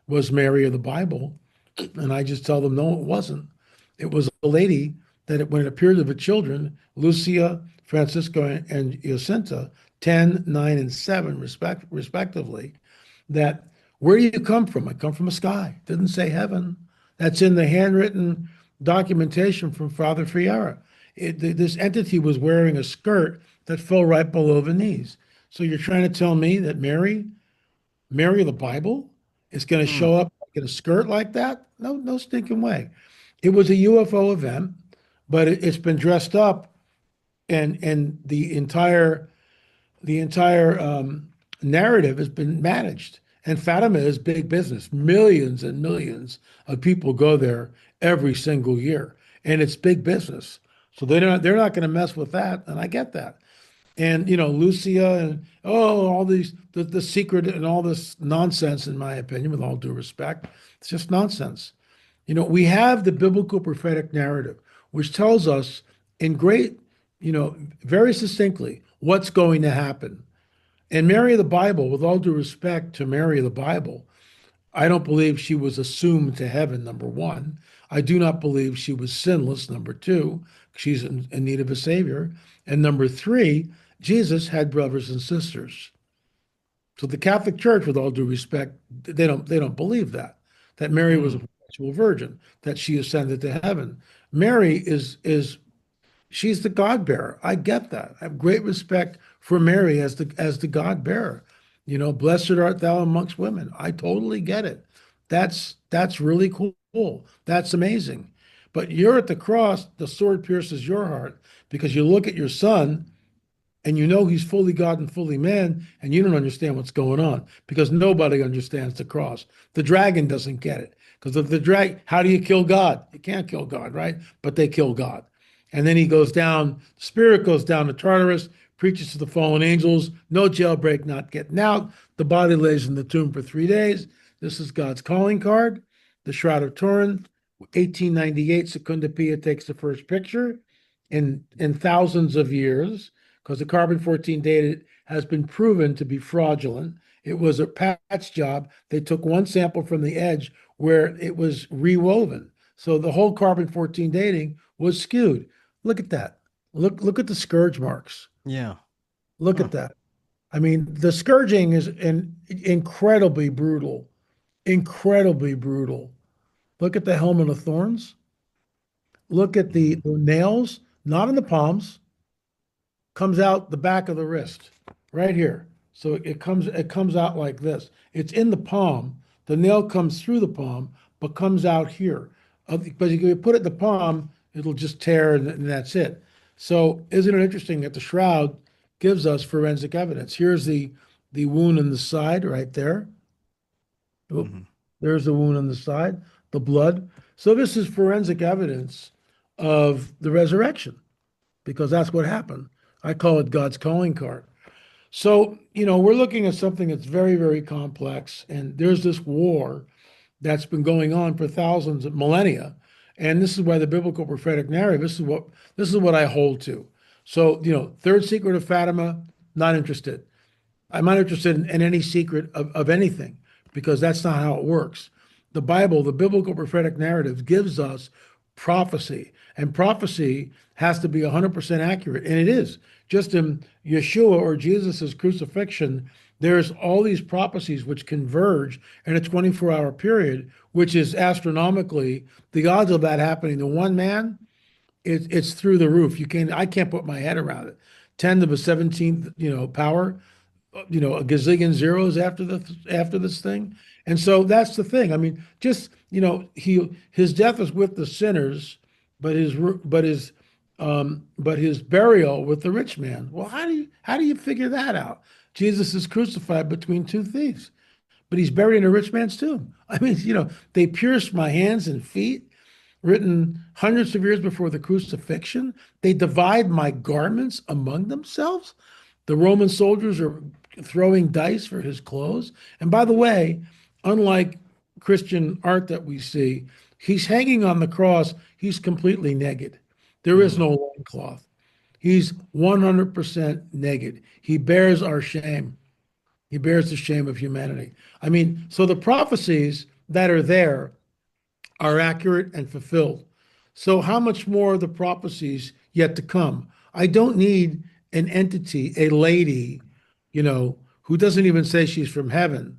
was Mary of the Bible. And I just tell them, no, it wasn't. It was a lady that when it appeared to the children, Lucia, Francisco, and Jacinta, 10, 9, and 7, respectively, that where do you come from? I come from a sky. Didn't say heaven. That's in the handwritten documentation from Father Fiera. This entity was wearing a skirt that fell right below the knees. So you're trying to tell me that Mary of the Bible is going to Mm. show up in a skirt like that? No, no stinking way. It was a UFO event, but it's been dressed up, and the entire narrative has been managed. And Fatima is big business. Millions and millions of people go there every single year, and it's big business. So they're not going to mess with that, and I get that. And Lucia and all these the secret and all this nonsense, in my opinion, with all due respect, it's just nonsense. We have the biblical prophetic narrative, which tells us in great, very succinctly what's going to happen. And Mary of the Bible, with all due respect to Mary of the Bible, I don't believe she was assumed to heaven, number one. I do not believe she was sinless, number two. She's in need of a savior. And number three, Jesus had brothers and sisters. So the Catholic Church, with all due respect, they don't believe that Mary was a Mm. perpetual virgin, that she ascended to heaven. Mary is she's the God bearer. I get that. I have great respect for Mary as the God bearer. Blessed art thou amongst women. I totally get it. That's really cool. That's amazing. But you're at the cross, the sword pierces your heart because you look at your son and he's fully God and fully man, and you don't understand what's going on because nobody understands the cross. The dragon doesn't get it because of the how do you kill God? You can't kill God, right? But they kill God. And then he goes down, spirit goes down to Tartarus, preaches to the fallen angels, no jailbreak, not getting out. The body lays in the tomb for 3 days. This is God's calling card. The Shroud of Turin, 1898, Secunda Pia takes the first picture in thousands of years because the carbon-14 dated has been proven to be fraudulent. It was a patch job. They took one sample from the edge where it was rewoven. So the whole carbon-14 dating was skewed. Look at that. Look at the scourge marks. Yeah. Look Huh. at that. I mean, the scourging is incredibly brutal. Incredibly brutal. Look at the helmet of thorns. Look at the nails, not in the palms, comes out the back of the wrist, right here. So it comes out like this. It's in the palm. The nail comes through the palm, but comes out here. But if you put it in the palm, it'll just tear and that's it. So isn't it interesting that the shroud gives us forensic evidence? Here's the wound in the side right there. Oh, Mhm. there's the wound on the side, the blood. So this is forensic evidence of the resurrection because that's what happened. I call it God's calling card. So, we're looking at something that's very, very complex. And there's this war that's been going on for thousands of millennia. And this is why the biblical prophetic narrative, this is what I hold to. So, third secret of Fatima, not interested. I'm not interested in any secret of anything because that's not how it works. The Bible, the biblical prophetic narrative, gives us prophecy, and prophecy has to be 100% accurate, and it is. Just in Yeshua or Jesus's crucifixion, there's all these prophecies which converge in a 24-hour period, which is astronomically the odds of that happening to one man. It's through the roof. I can't put my head around it. 10 to the 17th, power, a gazillion zeros after this thing. And so that's the thing. I mean, just, his death is with the sinners, but his burial with the rich man. Well, how do you figure that out? Jesus is crucified between two thieves, but he's buried in a rich man's tomb. I mean, they pierced my hands and feet, written hundreds of years before the crucifixion. They divide my garments among themselves. The Roman soldiers are throwing dice for his clothes. And by the way, unlike Christian art that we see, he's hanging on the cross. He's completely naked. There is Mm. no loincloth. He's 100% naked. He bears our shame. He bears the shame of humanity. I mean, so the prophecies that are there are accurate and fulfilled. So, how much more of the prophecies yet to come? I don't need an entity, a lady, who doesn't even say she's from heaven.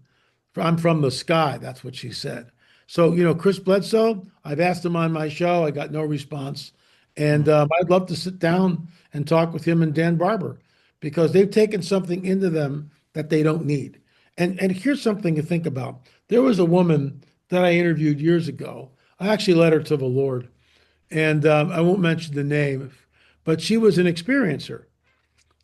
I'm from the sky. That's what she said. So, Chris Bledsoe, I've asked him on my show. I got no response. And Mm. I'd love to sit down and talk with him and Dan Barber because they've taken something into them that they don't need. And here's something to think about. There was a woman that I interviewed years ago. I actually led her to the Lord. And I won't mention the name, but she was an experiencer.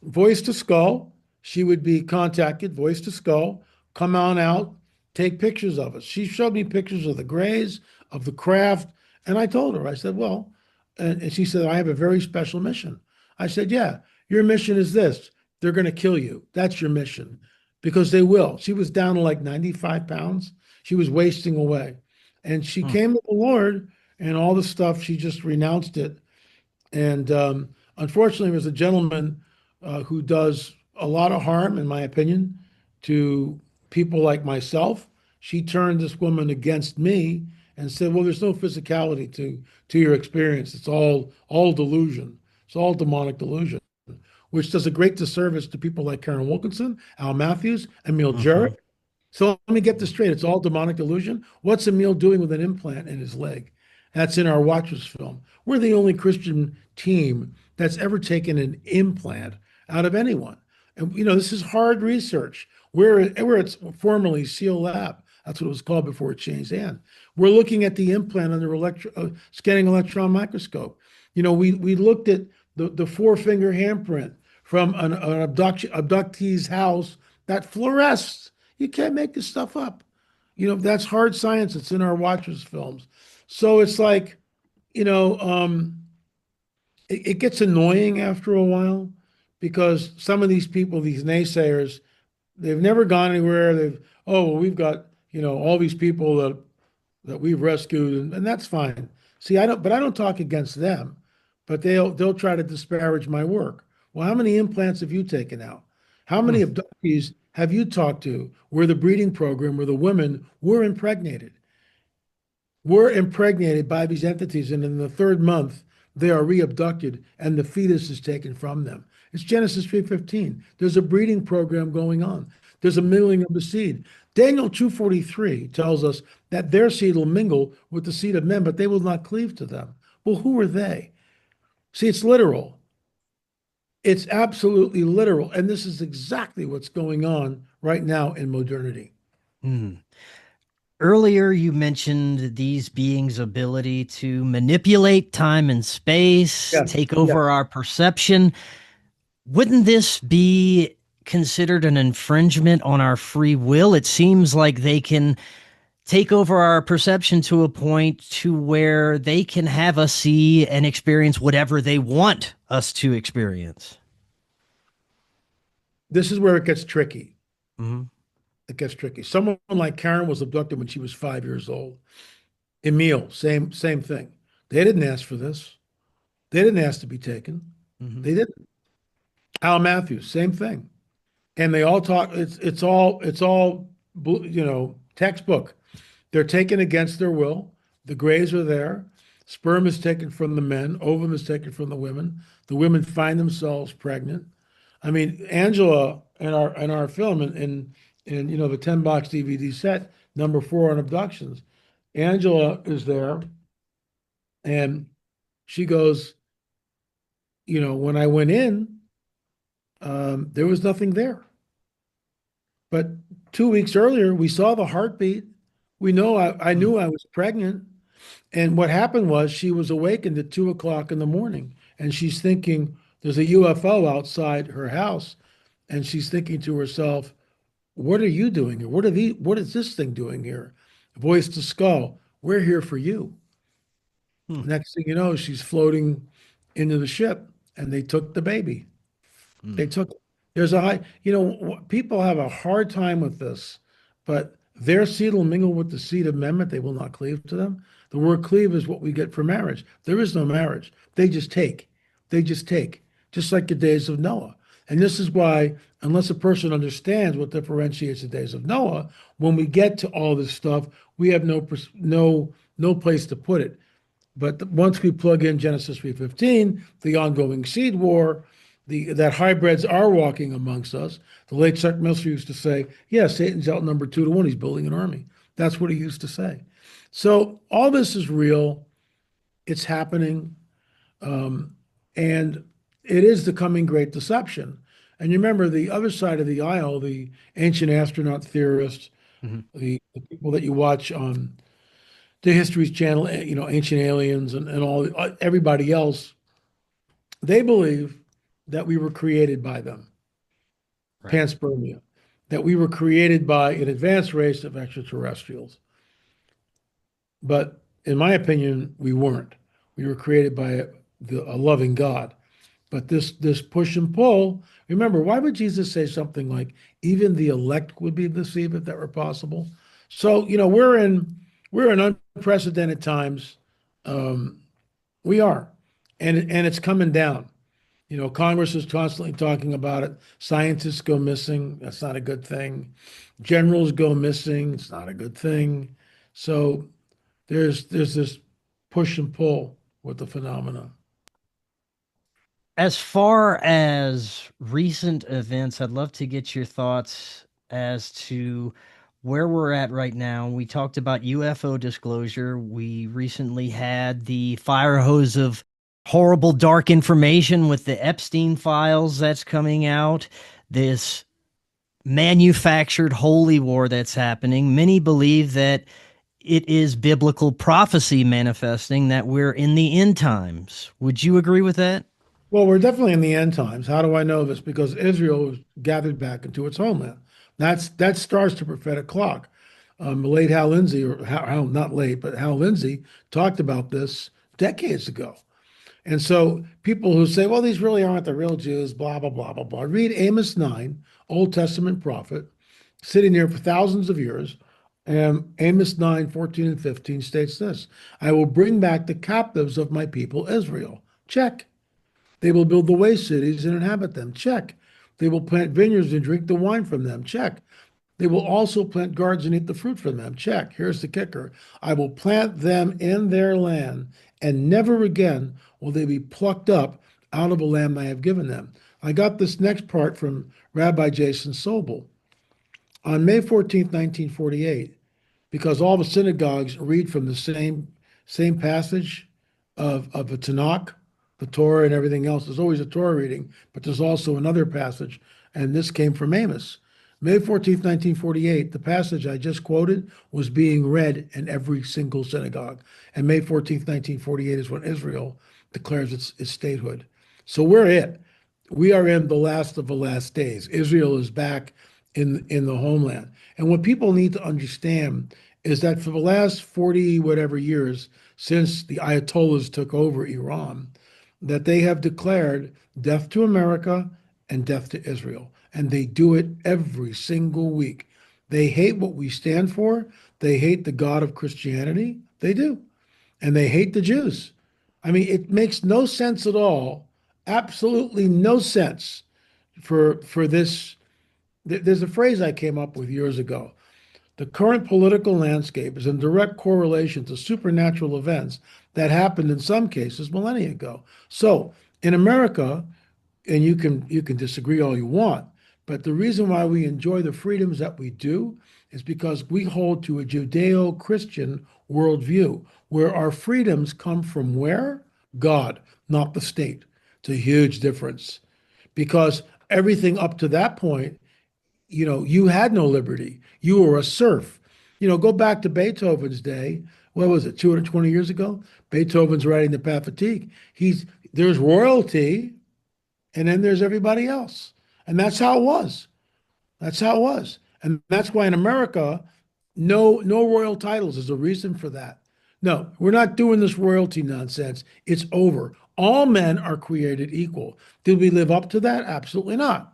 Voice to skull, she would be contacted, voice to skull, come on out, take pictures of us. She showed me pictures of the grays, of the craft. And I told her, I said, well, and she said, I have a very special mission. I said, yeah, your mission is this. They're going to kill you. That's your mission because they will. She was down to like 95 pounds. She was wasting away. And she Mm. came to the Lord and all the stuff, she just renounced it. And unfortunately, there's a gentleman who does a lot of harm, in my opinion, to people like myself. She turned this woman against me and said, "Well, there's no physicality to your experience. It's all delusion. It's all demonic delusion." which does a great disservice to people like Karen Wilkinson, Al Matthews, Emil Hmm. Jarrett. So let me get this straight. It's all demonic delusion. What's Emil doing with an implant in his leg? That's in our Watchers film. We're the only Christian team that's ever taken an implant out of anyone. And this is hard research. Where it's formerly Seal Lab. That's what it was called before it changed hands. We're looking at the implant under scanning electron microscope. We looked at the four-finger handprint from an abductee's house that fluoresces. You can't make this stuff up. That's hard science. It's in our Watchers films. So it's like, you know, um, it gets annoying after a while because some of these people, these naysayers, they've never gone anywhere. Oh, well, we've got, all these people that we've rescued, and that's fine. See, I don't talk against them, but they'll try to disparage my work. Well, how many implants have you taken out? How many abductees have you talked to where the breeding program, where the women were impregnated by these entities, and in the third month they are re-abducted and the fetus is taken from them? It's Genesis 3:15. There's a breeding program going on. There's a mingling of the seed. Daniel 2:43 tells us that their seed will mingle with the seed of men, but they will not cleave to them. Well, who are they? See, it's literal. It's absolutely literal. And this is exactly what's going on right now in modernity. Mm. Earlier, you mentioned these beings' ability to manipulate time and space, Yes, take over yes. our perception. Wouldn't this be considered an infringement on our free will? It seems like they can take over our perception to a point to where they can have us see and experience whatever they want us to experience. This is where it gets tricky. Hmm. It gets tricky. Someone like Karen was abducted when she was 5 years old. Emil, same thing. They didn't ask for this. They didn't ask to be taken. Hmm. They didn't. Al Matthews, same thing. And they all talk. It's all textbook. They're taken against their will. The grays are there. Sperm is taken from the men. Ovum is taken from the women. The women find themselves pregnant. I mean, Angela in our film in the 10 box DVD set number 4 on abductions, Angela is there and she goes, when I went in, there was nothing there. But 2 weeks earlier, we saw the heartbeat. We know I knew I was pregnant. And what happened was she was awakened at 2 o'clock in the morning and she's thinking there's a UFO outside her house. And she's thinking to herself, what are you doing here? What is this thing doing here? Voice to skull, we're here for you. Hmm. Next thing you know, she's floating into the ship and they took the baby. Hmm. They took, there's people have a hard time with this, but their seed will mingle with the seed of men, but they will not cleave to them. The word cleave is what we get for marriage. There is no marriage. They just take. They just take, just like the days of Noah. And this is why, unless a person understands what differentiates the days of Noah, when we get to all this stuff, we have no place to put it. But once we plug in Genesis 3:15, the ongoing seed war, that hybrids are walking amongst us. The late Chuck Missler used to say, yeah, Satan's out number 2 to 1. He's building an army. That's what he used to say. So all this is real. It's happening. And it is the coming great deception. And you remember the other side of the aisle, the ancient astronaut theorists, Hmm. the people that you watch on the History Channel, Ancient Aliens and all everybody else, they believe that we were created by them, Right. panspermia, that we were created by an advanced race of extraterrestrials. But in my opinion, we weren't. We were created by a loving God. But this push and pull, remember, why would Jesus say something like, even the elect would be deceived if that were possible? So, we're in unprecedented times. Um, we are. And it's coming down. Congress is constantly talking about it. Scientists go missing. That's not a good thing. Generals go missing. It's not a good thing. So there's this push and pull with the phenomena. As far as recent events, I'd love to get your thoughts as to where we're at right now. We talked about UFO disclosure. We recently had the fire hose of horrible dark information with the Epstein files that's coming out. This manufactured holy war that's happening. Many believe that it is biblical prophecy manifesting that we're in the end times. Would you agree with that? Well, we're definitely in the end times. How do I know this? Because Israel was gathered back into its homeland. That starts the prophetic clock. The late Hal Lindsey, or not late, but Hal Lindsey talked about this decades ago. And so people who say, well, these really aren't the real Jews, blah, blah, blah, blah, blah. Read Amos 9, Old Testament prophet, sitting there for thousands of years. And Amos 9, 14 and 15 states this: I will bring back the captives of my people Israel. Check. They will build the waste cities and inhabit them. Check. They will plant vineyards and drink the wine from them. Check. They will also plant gardens and eat the fruit from them. Check. Here's the kicker: I will plant them in their land, and never again will they be plucked up out of a land I have given them. I got this next part from Rabbi Jason Sobel. On May 14th, 1948, because all the synagogues read from the same passage of the Tanakh, the Torah, and everything else. There's always a Torah reading, but there's also another passage, and this came from Amos. May 14th, 1948, the passage I just quoted was being read in every single synagogue. And May 14th, 1948 is when Israel declares its statehood. So we're it. We are in the last of the last days. Israel is back in the homeland. And what people need to understand is that for the last 40 whatever years since the Ayatollahs took over Iran, that they have declared death to America and death to Israel. And they do it every single week. They hate what we stand for. They hate the God of Christianity. They do. And they hate the Jews. I mean, it makes no sense at all, absolutely no sense for this. There's a phrase I came up with years ago. The current political landscape is in direct correlation to supernatural events that happened in some cases millennia ago. So in America, and you can disagree all you want, but the reason why we enjoy the freedoms that we do is because we hold to a Judeo-Christian worldview, where our freedoms come from where? God, not the state. It's a huge difference, because everything up to that point, you had no liberty. You were a serf. Go back to Beethoven's day. What was it, 220 years ago? Beethoven's writing the Pathetique. There's royalty, and then there's everybody else. And that's how it was. That's how it was. And that's why in America, no royal titles is a reason for that. No, we're not doing this royalty nonsense. It's over. All men are created equal. Did we live up to that? Absolutely not.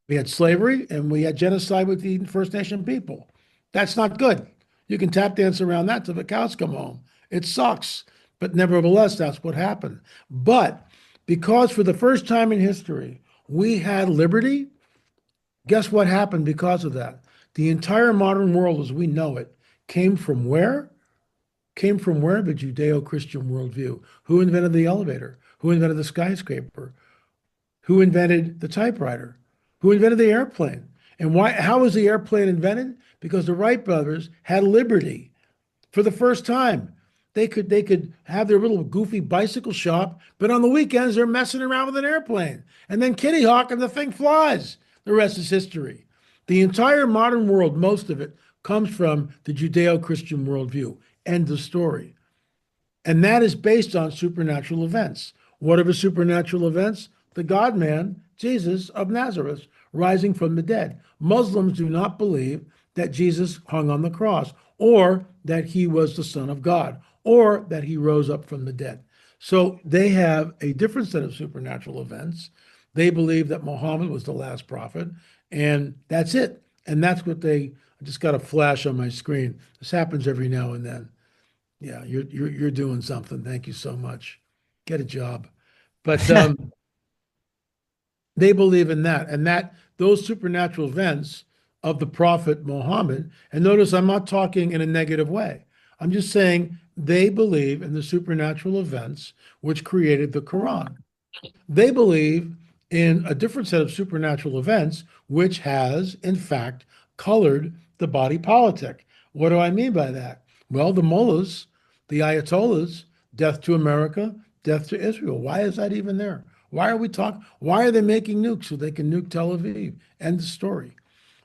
We had slavery and we had genocide with the First Nation people. That's not good. You can tap dance around that till the cows come home. It sucks. But nevertheless, that's what happened. But because for the first time in history, we had liberty, guess what happened because of that? The entire modern world as we know it came from where? Came from where? The Judeo-Christian worldview. Who invented the elevator? Who invented the skyscraper? Who invented the typewriter? Who invented the airplane? And why? How was the airplane invented? Because the Wright brothers had liberty for the first time. They could have their little goofy bicycle shop, but on the weekends they're messing around with an airplane. And then Kitty Hawk and the thing flies. The rest is history. The entire modern world, most of it, comes from the Judeo-Christian worldview. End of story. And that is based on supernatural events. What are the supernatural events? The God-man, Jesus of Nazareth, rising from the dead. Muslims do not believe that Jesus hung on the cross, or that he was the Son of God, or that he rose up from the dead. So they have a different set of supernatural events. They believe that Muhammad was the last prophet, and that's it. And that's what I just got a flash on my screen. This happens every now and then. Yeah, you're doing something. Thank you so much. Get a job. But they believe in that, and that those supernatural events of the prophet Muhammad, and notice I'm not talking in a negative way. I'm just saying they believe in the supernatural events which created the Quran. They believe in a different set of supernatural events, which has, in fact, colored the body politic. What do I mean by that? Well, the mullahs, the ayatollahs, death to America, death to Israel. Why is that even there? Why are we talking? Why are they making nukes so they can nuke Tel Aviv? End of story.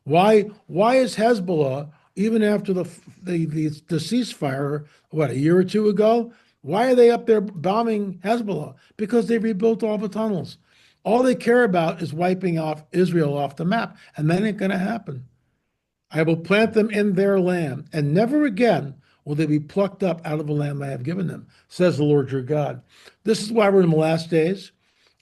Why is Hezbollah, even after the ceasefire, what, a year or two ago? Why are they up there bombing Hezbollah? Because they rebuilt all the tunnels. All they care about is wiping off Israel off the map, and that ain't going to happen. I will plant them in their land, and never again will they be plucked up out of the land I have given them, says the Lord your God. This is why we're in the last days.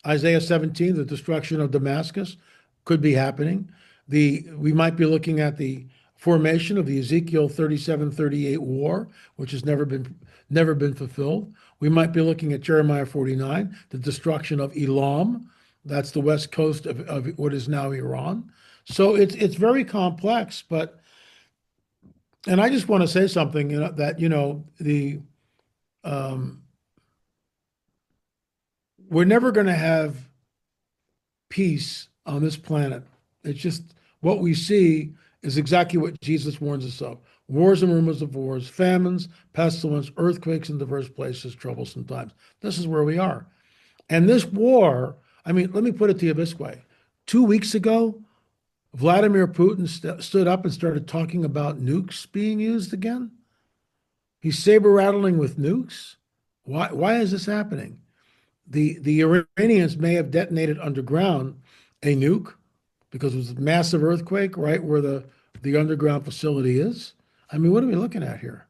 Isaiah 17, the destruction of Damascus could be happening. We might be looking at the formation of the Ezekiel 37-38 war, which has never been fulfilled. We might be looking at Jeremiah 49, the destruction of Elam. That's the west coast of what is now Iran. So it's very complex, and I just want to say something, that we're never going to have peace on this planet. It's just what we see is exactly what Jesus warns us of. Wars and rumors of wars, famines, pestilence, earthquakes in diverse places, troublesome times. This is where we are. And this war, I mean, let me put it to you this way. 2 weeks ago, Vladimir Putin stood up and started talking about nukes being used again. He's saber rattling with nukes. Why is this happening? The Iranians may have detonated underground a nuke because it was a massive earthquake right where the underground facility is. I mean, what are we looking at here?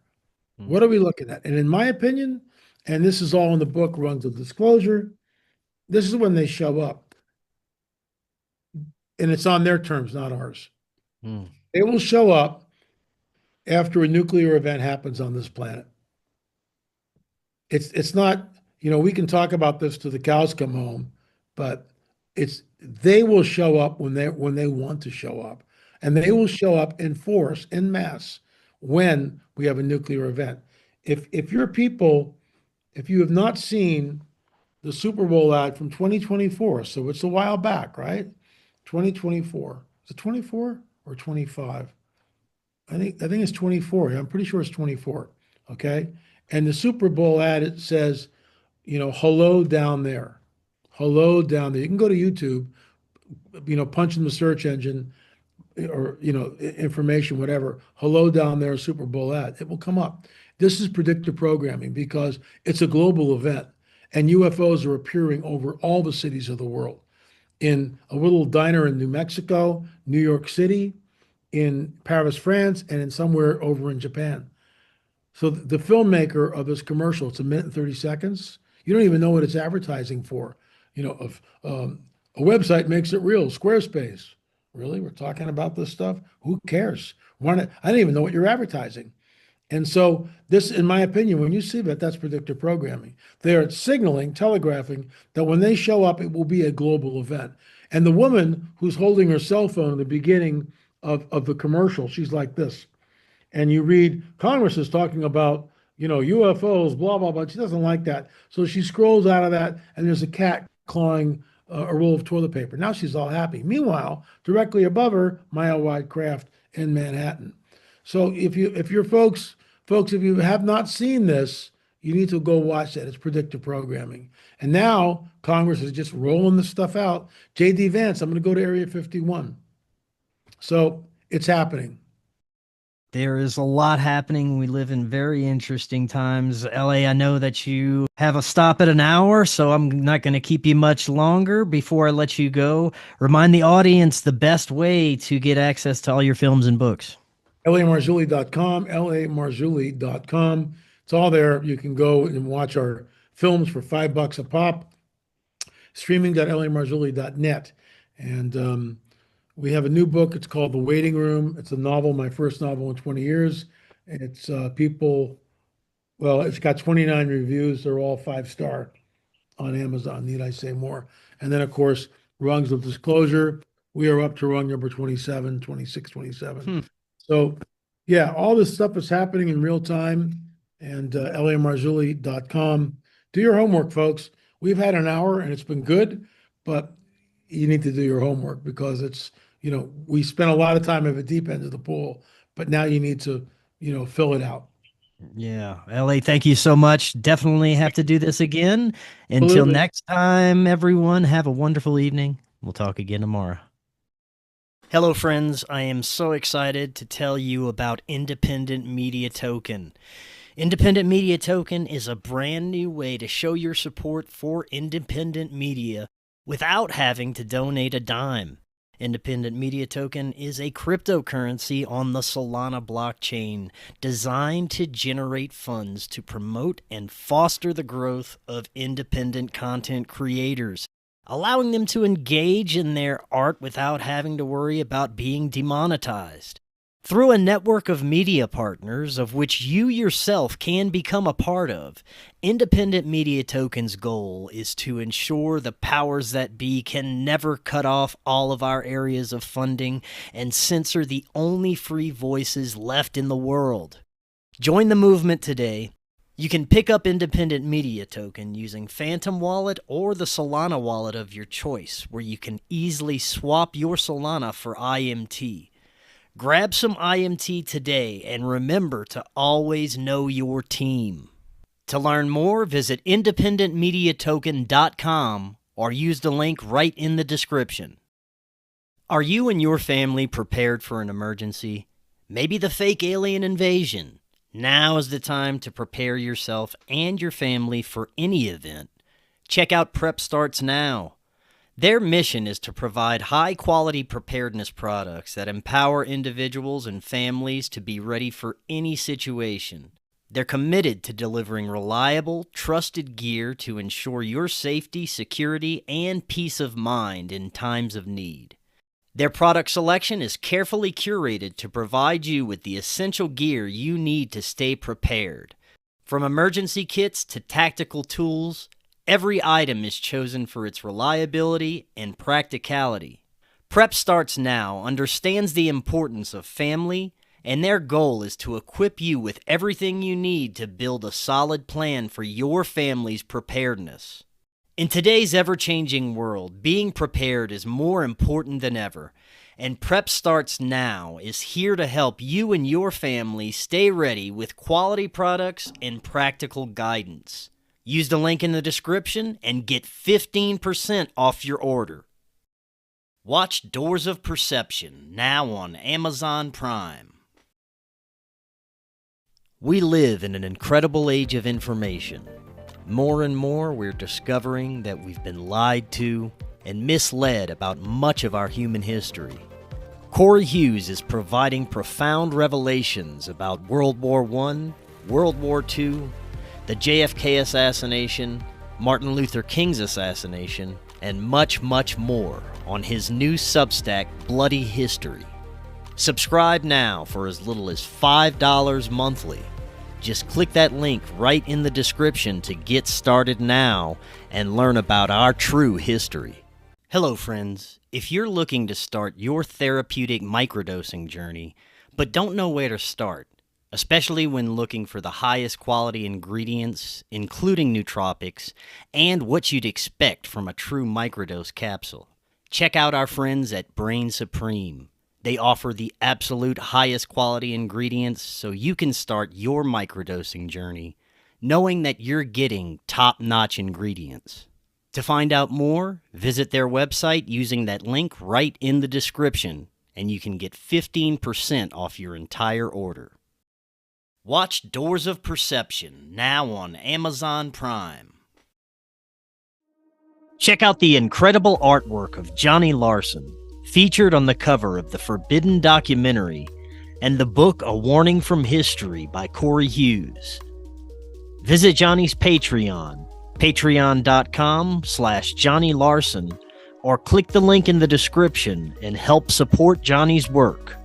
What are we looking at? And in my opinion, and this is all in the book, Rungs of Disclosure, this is when they show up. And it's on their terms, not ours. They will show up after a nuclear event happens on this planet. It's not, we can talk about this till the cows come home, but they will show up when they want to show up. And they will show up in force, in mass, when we have a nuclear event. If your people, if you have not seen the Super Bowl ad from 2024, so it's a while back, right? 2024. Is it 24 or 25? I think it's 24. I'm pretty sure it's 24. Okay. And the Super Bowl ad, it says, hello down there. Hello down there. You can go to YouTube, punch in the search engine or, information, whatever. Hello down there, Super Bowl ad. It will come up. This is predictive programming because it's a global event and UFOs are appearing over all the cities of the world. In a little diner in New Mexico, New York City, in Paris, France, and in somewhere over in Japan. So the filmmaker of this commercial, it's 1 minute and 30 seconds. You don't even know what it's advertising for. A website makes it real, Squarespace. Really? We're talking about this stuff? Who cares? I didn't even know what you're advertising. And so this, in my opinion, when you see that, that's predictive programming. They are signaling, telegraphing that when they show up, it will be a global event. And the woman who's holding her cell phone at the beginning of the commercial, she's like this. And you read, Congress is talking about, UFOs, blah, blah, blah. She doesn't like that. So she scrolls out of that, and there's a cat clawing a roll of toilet paper. Now she's all happy. Meanwhile, directly above her, mile-wide craft in Manhattan. So if you're folks, if you have not seen this, you need to go watch that. It's predictive programming. And now Congress is just rolling this stuff out. J.D. Vance, I'm going to go to Area 51. So it's happening. There is a lot happening. We live in very interesting times. LA, I know that you have a stop at an hour, so I'm not going to keep you much longer. Before I let you go, remind the audience the best way to get access to all your films and books. lamarzulli.com, lamarzulli.com. It's all there. You can go and watch our films for $5 a pop. Streaming.lamarzulli.net. And we have a new book. It's called The Waiting Room. It's a novel, my first novel in 20 years. It's it's got 29 reviews. They're all 5-star on Amazon. Need I say more? And then, of course, Rungs of Disclosure. We are up to rung number 27, 26, 27. So, yeah, all this stuff is happening in real time. And lamarzulli.com. Do your homework, folks. We've had an hour and it's been good, but you need to do your homework because it's, we spent a lot of time at the deep end of the pool, but now you need to, fill it out. Yeah. LA, thank you so much. Definitely have to do this again. Until Absolutely. next time, everyone, have a wonderful evening. We'll talk again tomorrow. Hello, friends. I am so excited to tell you about Independent Media Token. Independent Media Token is a brand new way to show your support for independent media without having to donate a dime. Independent Media Token is a cryptocurrency on the Solana blockchain designed to generate funds to promote and foster the growth of independent content creators, allowing them to engage in their art without having to worry about being demonetized. Through a network of media partners, of which you yourself can become a part of, Independent Media Token's goal is to ensure the powers that be can never cut off all of our areas of funding and censor the only free voices left in the world. Join the movement today. You can pick up Independent Media Token using Phantom Wallet or the Solana wallet of your choice, where you can easily swap your Solana for IMT. Grab some IMT today and remember to always know your team. To learn more, visit independentmediatoken.com or use the link right in the description. Are you and your family prepared for an emergency? Maybe the fake alien invasion? Now is the time to prepare yourself and your family for any event. Check out Prep Starts Now. Their mission is to provide high-quality preparedness products that empower individuals and families to be ready for any situation. They're committed to delivering reliable, trusted gear to ensure your safety, security, and peace of mind in times of need. Their product selection is carefully curated to provide you with the essential gear you need to stay prepared. From emergency kits to tactical tools, every item is chosen for its reliability and practicality. Prep Starts Now understands the importance of family, and their goal is to equip you with everything you need to build a solid plan for your family's preparedness. In today's ever-changing world, being prepared is more important than ever, and Prep Starts Now is here to help you and your family stay ready with quality products and practical guidance. Use the link in the description and get 15% off your order. Watch Doors of Perception now on Amazon Prime. We live in an incredible age of information. More and more, we're discovering that we've been lied to and misled about much of our human history. Cory Hughes is providing profound revelations about World War I, World War II, the JFK assassination, Martin Luther King's assassination, and much, much more on his new Substack, Bloody History. Subscribe now for as little as $5 monthly. Just click that link right in the description to get started now and learn about our true history. Hello, friends. If you're looking to start your therapeutic microdosing journey, but don't know where to start, especially when looking for the highest quality ingredients, including nootropics, and what you'd expect from a true microdose capsule, check out our friends at Brainsupreme. They offer the absolute highest quality ingredients so you can start your microdosing journey knowing that you're getting top-notch ingredients. To find out more, visit their website using that link right in the description, and you can get 15% off your entire order. Watch Doors of Perception now on Amazon Prime. Check out the incredible artwork of Johnny Larson, featured on the cover of the Forbidden documentary, and the book A Warning from History by Cory Hughes. Visit Johnny's Patreon, patreon.com/Johnny Larson, or click the link in the description and help support Johnny's work.